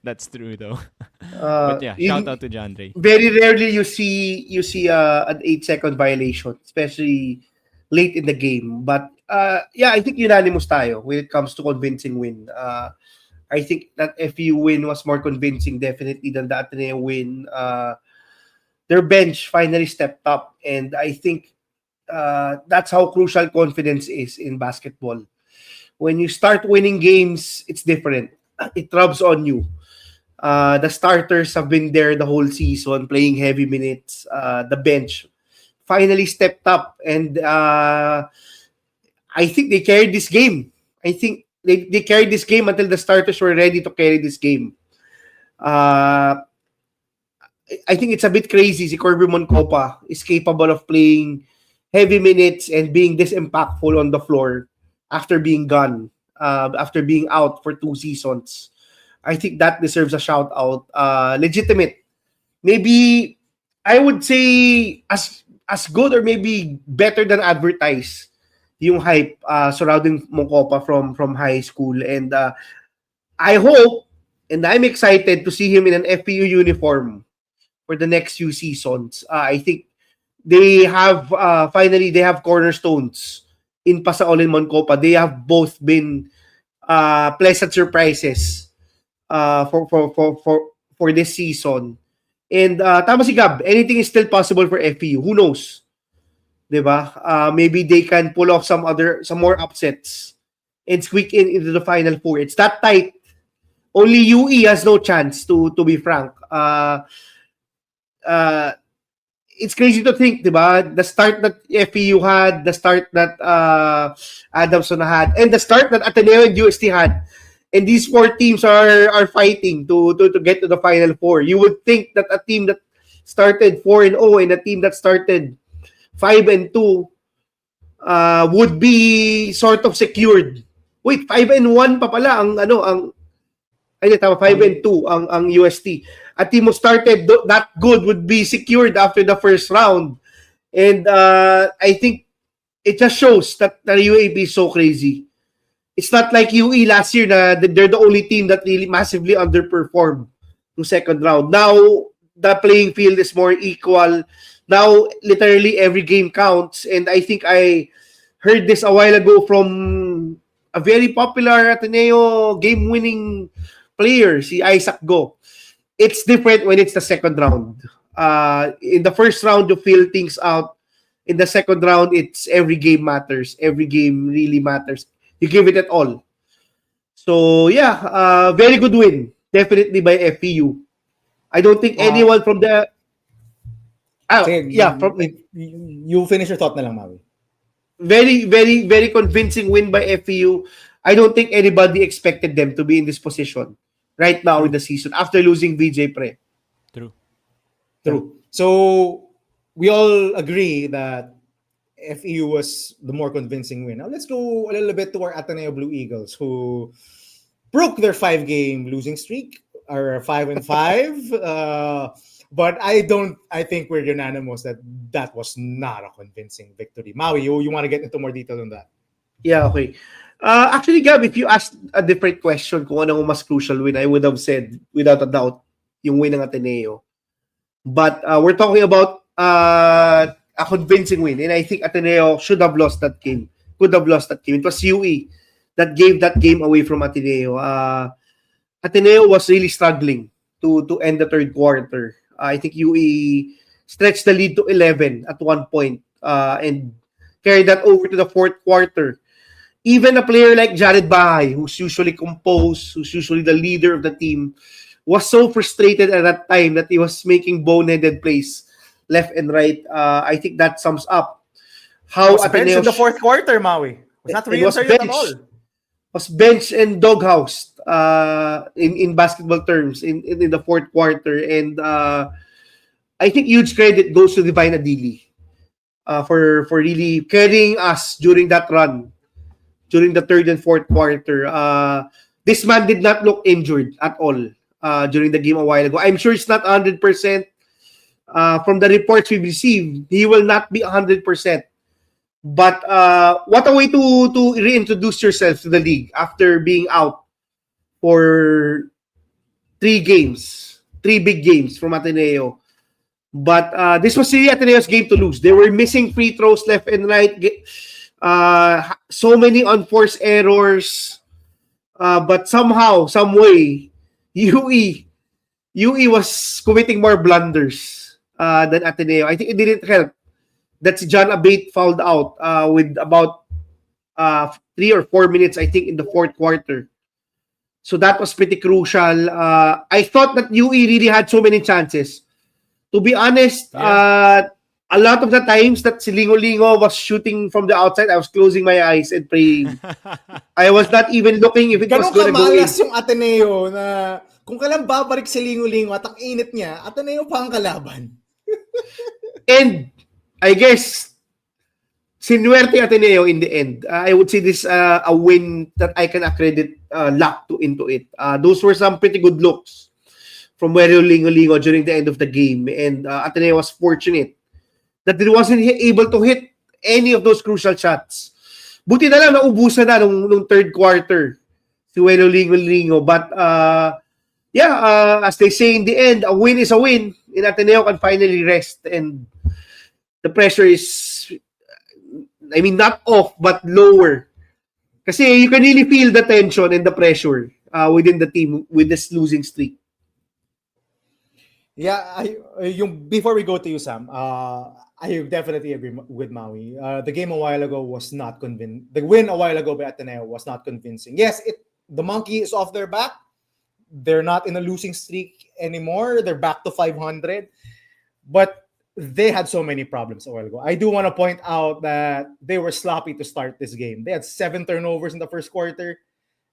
That's true though. But yeah, shout out to John Ray. Very rarely you see an 8-second violation, especially late in the game. But yeah, I think unanimous tayo when it comes to convincing win. I think that FU win was more convincing definitely than the Ateneo win. Their bench finally stepped up, and I think that's how crucial confidence is in basketball. When you start winning games, it's different. It rubs on you. The starters have been there the whole season, playing heavy minutes. The bench finally stepped up, and I think they carried this game. I think they carried this game until the starters were ready to carry this game. I think it's a bit crazy. Si Kirby Moncopa is capable of playing heavy minutes and being this impactful on the floor after being gone, after being out for 2 seasons. I think that deserves a shout out. Legitimate. Maybe I would say as good or maybe better than advertised yung hype surrounding Moncopa from high school. And I hope and I'm excited to see him in an FPU uniform for the next few seasons. I think they have finally they have cornerstones in Pasaol and Moncopa. They have both been pleasant surprises for this season. And tama si Gab, anything is still possible for FPU. Who knows? 'Di ba? Maybe they can pull off some more upsets and squeak in into the Final Four. It's that tight. Only UE has no chance, to be frank. It's crazy to think, di ba? The start that FEU had, the start that Adamson had, and the start that Ateneo and UST had. And these four teams are fighting to get to the Final Four. You would think that a team that started 4-0 and a team that started 5-2 would be sort of secured. Wait, 5-1 pa pala ang 5-2 ang UST. A team who started that good would be secured after the first round. And I think it just shows that the UAAP is so crazy. It's not like UE last year na they're the only team that really massively underperformed in second round. Now, the playing field is more equal. Now, literally every game counts. And I think I heard this a while ago from a very popular Ateneo game-winning player, si Isaac Go. It's different when it's the second round. In the first round, you feel things out. In the second round, it's every game matters. Every game really matters. You give it at all. So, yeah, very good win. Definitely by FEU. I don't think anyone from the... you finish your thought na lang, Maui. Very, very, very convincing win by FEU. I don't think anybody expected them to be in this position right now in the season after losing VJ Pre. True. So we all agree that FEU was the more convincing win. Now let's go a little bit to our Ateneo Blue Eagles, who broke their 5-game losing streak, or 5-5. But I think we're unanimous that was not a convincing victory. Maui, you want to get into more detail on that? Yeah, okay. Actually, Gab, if you asked a different question kung anong mas crucial win, I would have said, without a doubt, yung win ng Ateneo. But we're talking about a convincing win. And I think Ateneo should have lost that game. Could have lost that game. It was UE that gave that game away from Ateneo. Ateneo was really struggling to end the third quarter. I think UE stretched the lead to 11 at one point and carried that over to the fourth quarter. Even a player like Jared Bahay, who's usually composed, who's usually the leader of the team, was so frustrated at that time that he was making boneheaded plays left and right. I think that sums up how was benched in the fourth quarter, Maui. Was not reinserted at all. Was benched and doghoused in basketball terms in the fourth quarter. And I think huge credit goes to Divine Adili for really carrying us during that run, during the third and fourth quarter. This man did not look injured at all during the game a while ago. I'm sure it's not 100%. From the reports we've received, he will not be 100%. But what a way to reintroduce yourself to the league after being out for 3 big games from Ateneo. But this was really Ateneo's game to lose. They were missing free throws left and right. So many unforced errors. But somehow, some way, UE was committing more blunders than Ateneo. I think it didn't help that si John Abate fouled out with about 3 or 4 minutes, I think, in the fourth quarter. So that was pretty crucial. I thought that UE really had so many chances. To be honest, a lot of the times that si Lingo was shooting from the outside, I was closing my eyes and praying. I was not even looking if it was going to go in. Kamalas yung Ateneo na kung kailan babalik si Lingo at ang init niya, Ateneo pa ang kalaban. And I guess sinuwerte Ateneo in the end. I would say this a win that I can accredit luck into it. Those were some pretty good looks from Lingo during the end of the game. And Ateneo was fortunate that it wasn't able to hit any of those crucial shots. Buti na lang naubusan na nung third quarter si Lingo. But as they say in the end, a win is a win. And Ateneo can finally rest. And the pressure is, I mean, not off, but lower. Kasi you can really feel the tension and the pressure within the team with this losing streak. Yeah, before we go to you, Sam, I definitely agree with Maui. The game a while ago was not convincing. The win a while ago by Ateneo was not convincing. Yes, the monkey is off their back. They're not in a losing streak anymore. They're back to 500. But they had so many problems a while ago. I do want to point out that they were sloppy to start this game. They had 7 turnovers in the first quarter.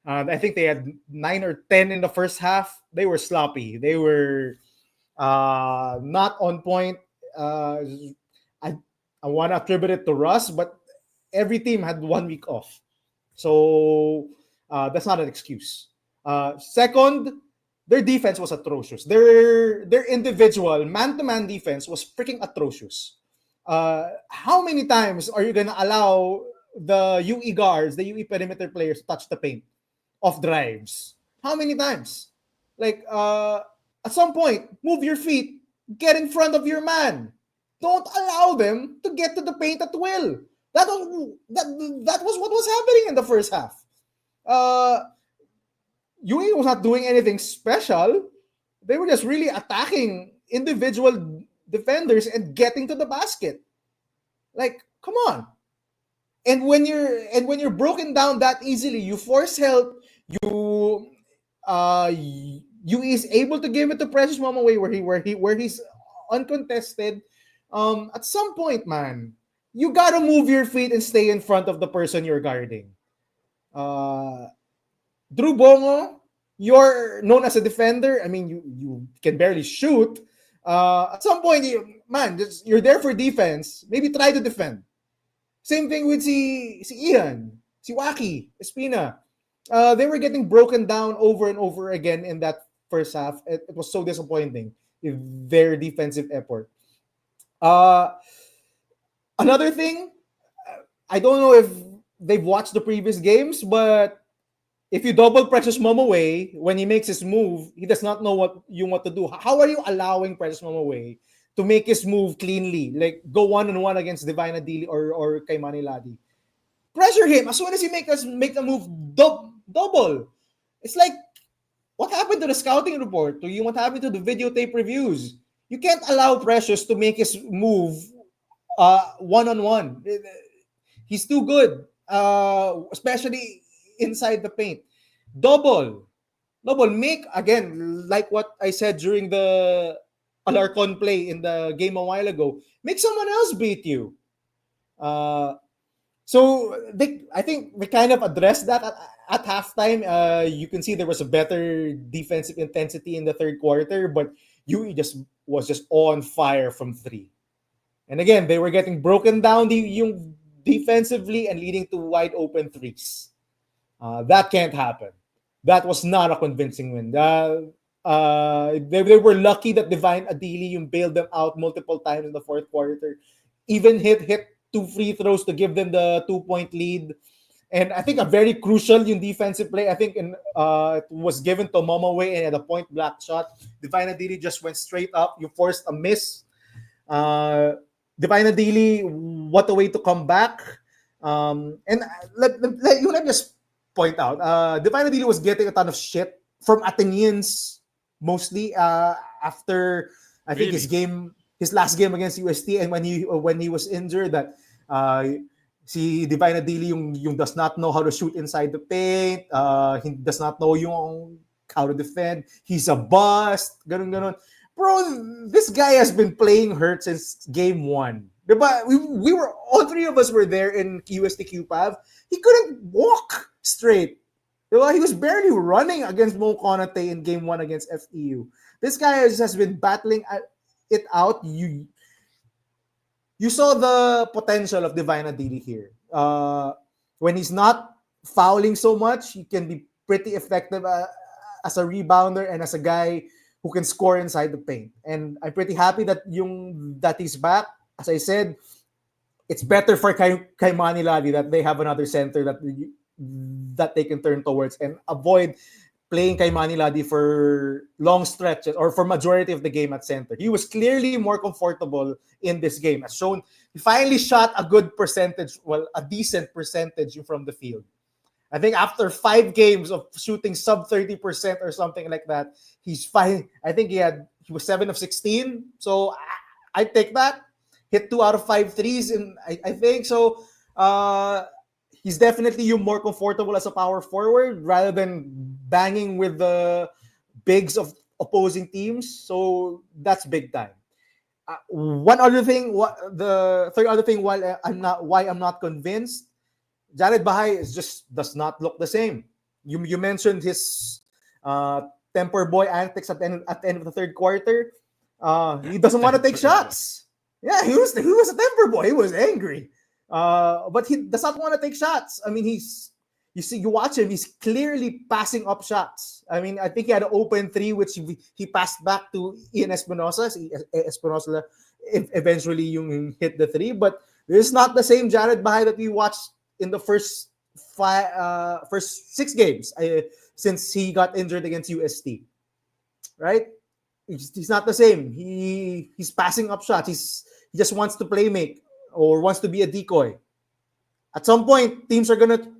I think they had 9 or 10 in the first half. They were sloppy. They were not on point. I I want to attribute it to Russ, but every team had 1 week off, so that's not an excuse. Second, their defense was atrocious. Their individual man-to-man defense was freaking atrocious. How many times are you gonna allow the UE guards, the UE perimeter players, to touch the paint off drives? How many times? Like at some point, move your feet, get in front of your man. Don't allow them to get to the paint at will. That was what was happening in the first half. Uh, UE was not doing anything special. They were just really attacking individual defenders and getting to the basket. Like, come on. And when you're broken down that easily, you force help. You you is able to give it to Precious Mama Way where he's uncontested. At some point, man, you gotta move your feet and stay in front of the person you're guarding. Uh, Drew Bongo, you're known as a defender. I mean, you can barely shoot. At some point, you're there for defense. Maybe try to defend. Same thing with si Ian, si Waki, Espina. They were getting broken down over and over again in that first half. It was so disappointing their defensive effort. Uh, Another thing, I don't know if they've watched the previous games, but if you double Precious Mom away when he makes his move, he does not know what you want to do. How are you allowing Precious Mom away to make his move cleanly, like go 1-on-1 against Divine Adili or kay Maniladi? Pressure him as soon as he make a move double. It's like, what happened to the scouting report? To you, what happened to the videotape reviews? You can't allow Precious to make his move 1-on-1. He's too good, especially inside the paint. Double, make again, like what I said during the Alarcon play in the game a while ago. Make someone else beat you. I think we kind of addressed that at halftime. You can see there was a better defensive intensity in the third quarter, but UE was just on fire from three. And again, they were getting broken down yung defensively and leading to wide open threes. That can't happen. That was not a convincing win. They were lucky that Divine Adili yung bailed them out multiple times in the fourth quarter. Even hit 2 free throws to give them the 2-point lead. And I think a very crucial yung defensive play. I think it was given to Momaway and at a point blank shot. Divine Adili just went straight up. You forced a miss. Divine Adili, what a way to come back. And let me just point out, Divine Adili was getting a ton of shit from Ateneans mostly after I think his last game against UST, and when he was injured, that si Divine Adili yung does not know how to shoot inside the paint, he does not know yung how to defend, he's a bust, ganun. Bro, this guy has been playing hurt since game 1. Diba? We were, all three of us were there in UST QPAV. He couldn't walk straight. Diba? He was barely running against Mo Konate in game 1 against FEU. This guy has been battling it out. You saw the potential of Divine Adili here. When he's not fouling so much, he can be pretty effective as a rebounder and as a guy who can score inside the paint. And I'm pretty happy that he's back. As I said, it's better for kay Maniladi that they have another center that they can turn towards and avoid playing kay Maniladi for long stretches or for majority of the game at center. He was clearly more comfortable in this game. As shown, he finally shot a good percentage, a decent percentage from the field. I think after 5 games of shooting sub 30% or something like that, he's fine. I think he was 7 of 16. So I take that. hit 2 out of 5 threes, and I think so. He's definitely you more comfortable as a power forward rather than banging with the bigs of opposing teams. So that's big time. One other thing, the third other thing, why I'm not convinced, Jared Bahay does not look the same. You mentioned his temper boy antics at the end of the third quarter. He doesn't want to take shots. Yeah, he was a temper boy. He was angry, but he does not want to take shots. I mean, you watch him. He's clearly passing up shots. I mean, I think he had an open three, which he passed back to Ian Espinosa. Espinosa eventually yung hit the three, but this is not the same Jared Bahay that we watched in the first 6 games since he got injured against UST. Right? He's not the same. He's passing up shots. He just wants to play make or wants to be a decoy. At some point, teams are gonna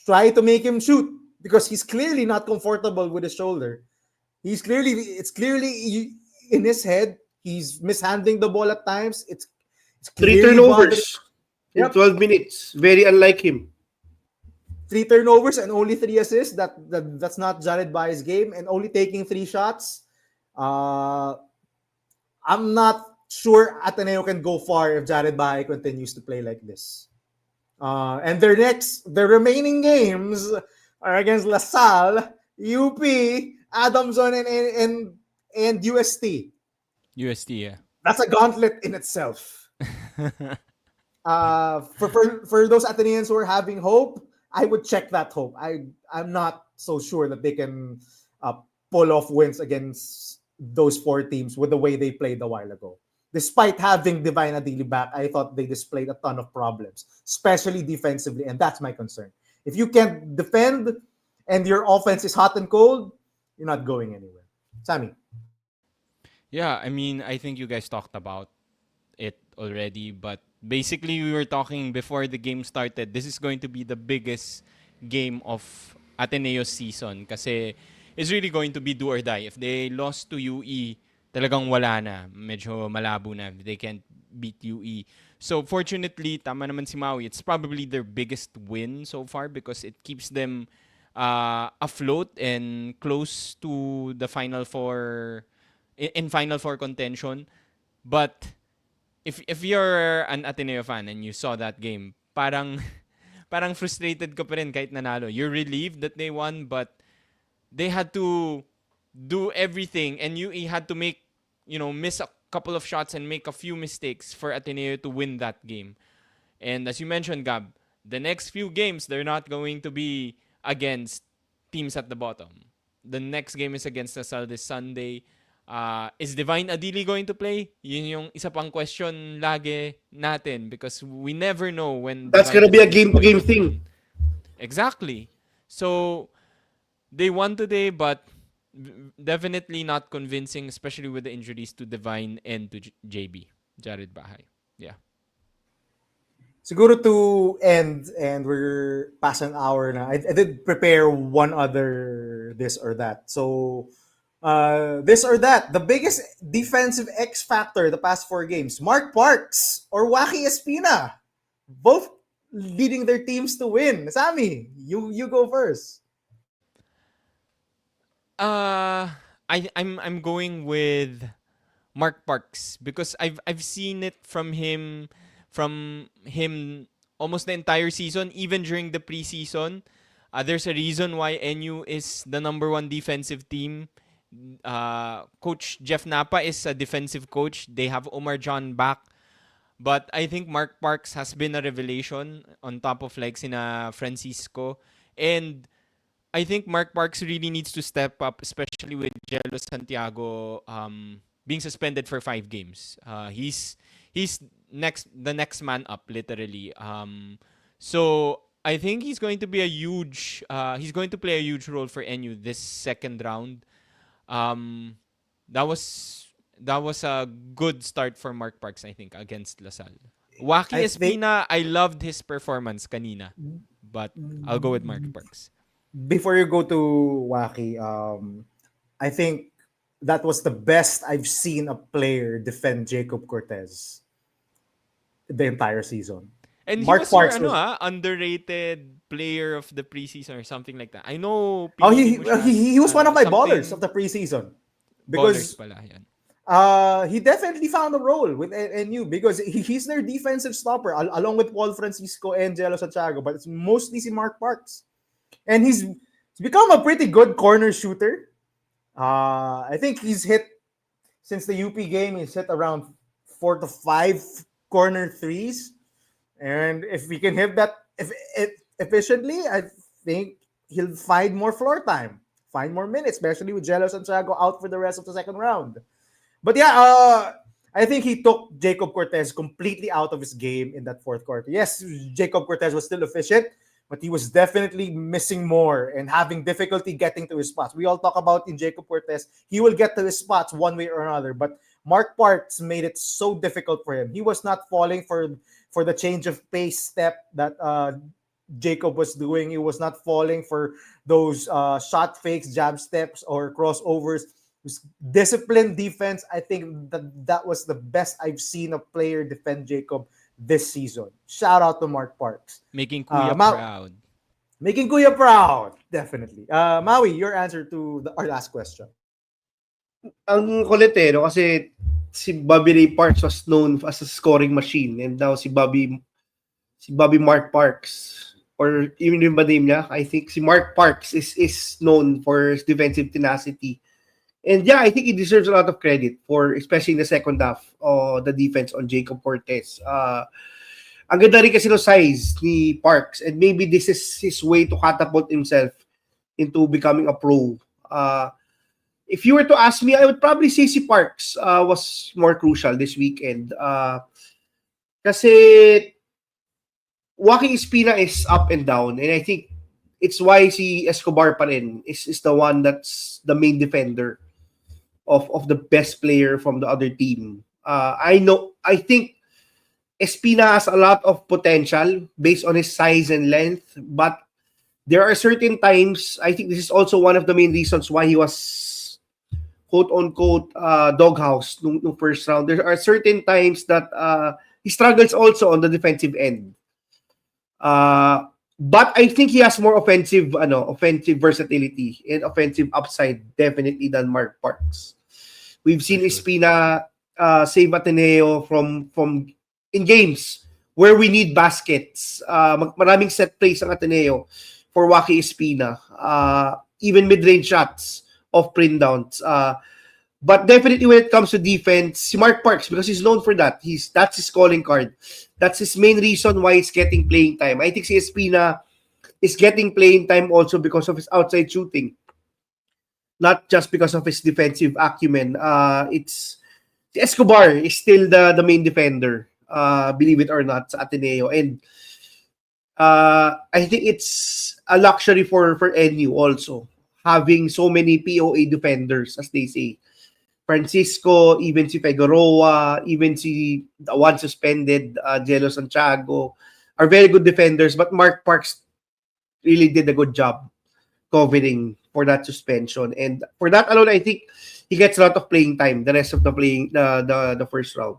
try to make him shoot because he's clearly not comfortable with his shoulder. It's clearly in his head. He's mishandling the ball at times. It's 3 clearly turnovers in Yep. 12 minutes. Very unlike him. 3 turnovers and only 3 assists. That's not Jared Bay's game, and only taking 3 shots. I'm not sure Ateneo can go far if Jared Bay continues to play like this. And their remaining games are against Lasalle, UP, Adamson, and UST. UST, yeah. That's a gauntlet in itself. For those Ateneans who are having hope, I would check that hope. I'm not so sure that they can pull off wins against those 4 teams with the way they played a while ago. Despite having Divine Adili back, I thought they displayed a ton of problems, especially defensively, and that's my concern. If you can't defend and your offense is hot and cold, you're not going anywhere. Sammy. Yeah, I mean, I think you guys talked about it already, but basically we were talking before the game started. This is going to be the biggest game of Ateneo's season kasi it's really going to be do or die. If they lost to UE, talagang wala na. Medyo malabo na. They can't beat UE. So fortunately, tama naman si Maui, it's probably their biggest win so far because it keeps them afloat and close to the Final Four, in Final Four contention. But if you're an Ateneo fan and you saw that game, parang frustrated ka pa rin kahit nanalo. You're relieved that they won, but they had to do everything and UE had to miss a couple of shots and make a few mistakes for Ateneo to win that game. And as you mentioned, Gab, the next few games, they're not going to be against teams at the bottom. The next game is against Lasalle this Sunday. Is Divine Adili going to play? Yun yung isa pang question lagi natin because we never know when That's Divine gonna be a Adili is game-to-game going to thing. Exactly. So they won today, but definitely not convincing, especially with the injuries to Divine and to JB, Jared Bahay. Yeah. Siguro to end, and we're past an hour na. I did prepare one other this or that. So, this or that. The biggest defensive X factor the past 4 games. Mark Parks or Waki Espina. Both leading their teams to win. Sammy, you go first. I'm going with Mark Parks because I've seen it from him almost the entire season, even during the preseason. There's a reason why NU is the number 1 defensive team. Coach Jeff Napa is a defensive coach. They have Omar John back. But I think Mark Parks has been a revelation on top of like sina Francisco. And I think Mark Parks really needs to step up, especially with Jello Santiago being suspended for 5 games. He's the next man up, literally. So I think he's going to be he's going to play a huge role for NU this second round. That was a good start for Mark Parks, I think, against Lasalle. Waki I think Espina, I loved his performance kanina, but I'll go with Mark Parks. before you go to Waki, I think that was the best I've seen a player defend Jacob Cortez. the entire season. And he Mark was your Parks was underrated player of the preseason or something like that. I know oh pinili mo siya he was one of my ballers of something the preseason ballers because pala yan. he definitely found a role with NU because he's their defensive stopper along with Paul Francisco and Jello Santiago, but it's mostly si Mark Parks. And he's become a pretty good corner shooter. I think he's hit since the UP game, he's hit around 4 to 5 corner threes. And if we can hit that efficiently, I think he'll find more floor time, find more minutes, especially with Jello Santiago out for the rest of the second round. But yeah, I think he took Jacob Cortez completely out of his game in that fourth quarter. Yes, Jacob Cortez was still efficient, but he was definitely missing more and having difficulty getting to his spots. We all talk about in Jacob Cortez, he will get to his spots one way or another, but Mark Parks made it so difficult for him. He was not falling for the change of pace step that Jacob was doing. He was not falling for those shot fakes, jab steps, or crossovers. Disciplined defense. I think that was the best I've seen a player defend Jacob this season. Shout out to Mark Parks. Making Kuya Ma- proud. Making Kuya proud, definitely. Maui, your answer to our last question. Ang kulit no? Kasi si Bobby Ray Parks was known as a scoring machine, and now si Bobby Mark Parks, or even yung ba name niya, I think si Mark Parks is known for his defensive tenacity. And yeah, I think he deserves a lot of credit for, especially in the second half, the defense on Jacob Cortez. Ang ganda rin kasi no size ni Parks, and maybe this is his way to catapult himself into becoming a pro. If you were to ask me, I would probably say si Parks was more crucial this weekend. Kasi Waki Espina is up and down, and I think it's why si Escobar pa rin is the one that's the main defender of the best player from the other team. I think Espina has a lot of potential based on his size and length, but there are certain times, I think this is also one of the main reasons why he was quote-unquote doghouse nung first round. There are certain times that he struggles also on the defensive end. But I think he has more offensive versatility and offensive upside definitely than Mark Parks. We've seen Espina save Ateneo from in games where we need baskets. Maraming set plays ang Ateneo for Waki Espina. Even mid-range shots of print downs. But definitely when it comes to defense, si Mark Parks, because he's known for that. That's his calling card. That's his main reason why he's getting playing time. I think si Espina is getting playing time also because of his outside shooting. Not just because of his defensive acumen. It's Escobar is still the main defender, believe it or not, sa Ateneo. And I think it's a luxury for NU also, having so many POA defenders, as they say. Francisco, even si Figueroa, even si the one suspended, Jello Santiago, are very good defenders. But Mark Parks really did a good job covering for that suspension. And for that alone, I think he gets a lot of playing time the rest of the first round.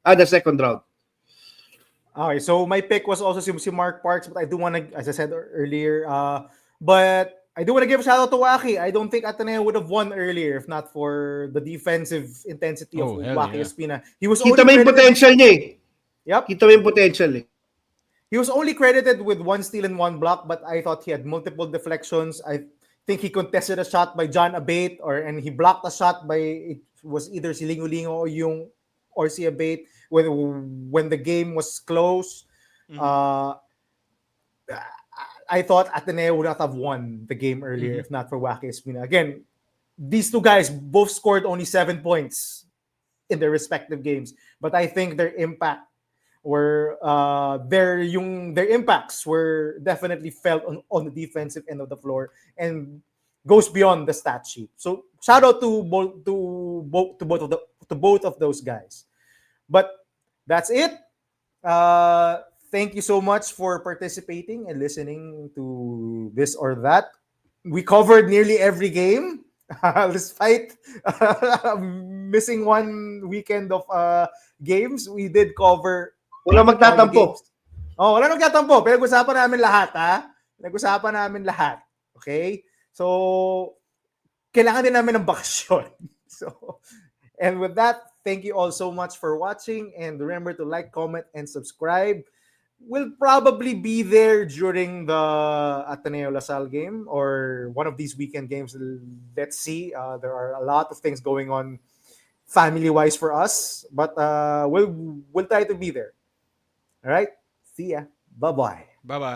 The second round. Okay, so my pick was also si Mark Parks, but I do want to, as I said earlier, but I do want to give a shout out to Waki. I don't think Ateneo would have won earlier if not for the defensive intensity of Waki Espina. He was Kita mo yung potential niya eh. Yep. Kita mo yung potential eh. He was only credited with 1 steal and 1 block, but I thought he had multiple deflections. I think he contested a shot by John Abate, and he blocked a shot by, it was either si Lingo or si Abate when the game was close. Mm-hmm. I thought Ateneo would not have won the game earlier if not for Waki Espina. Again, these two guys both scored only 7 points in their respective games, but I think their impact were their impacts were definitely felt on the defensive end of the floor and goes beyond the stat sheet. So shout out to both of those guys. But that's it. Thank you so much for participating and listening to this or that. We covered nearly every game, despite missing one weekend of games. We did cover Wala all the magtatampo. games. Oh, wala nang katampo. Pinag-usapan namin lahat, ha? Pinag-usapan namin lahat. Okay? So, kailangan din namin ng bakasyon. So, and with that, thank you all so much for watching. And remember to like, comment, and subscribe. We'll probably be there during the Ateneo Lasalle game or one of these weekend games. Let's see. There are a lot of things going on family-wise for us, but we'll try to be there. All right. See ya. Bye-bye. Bye bye.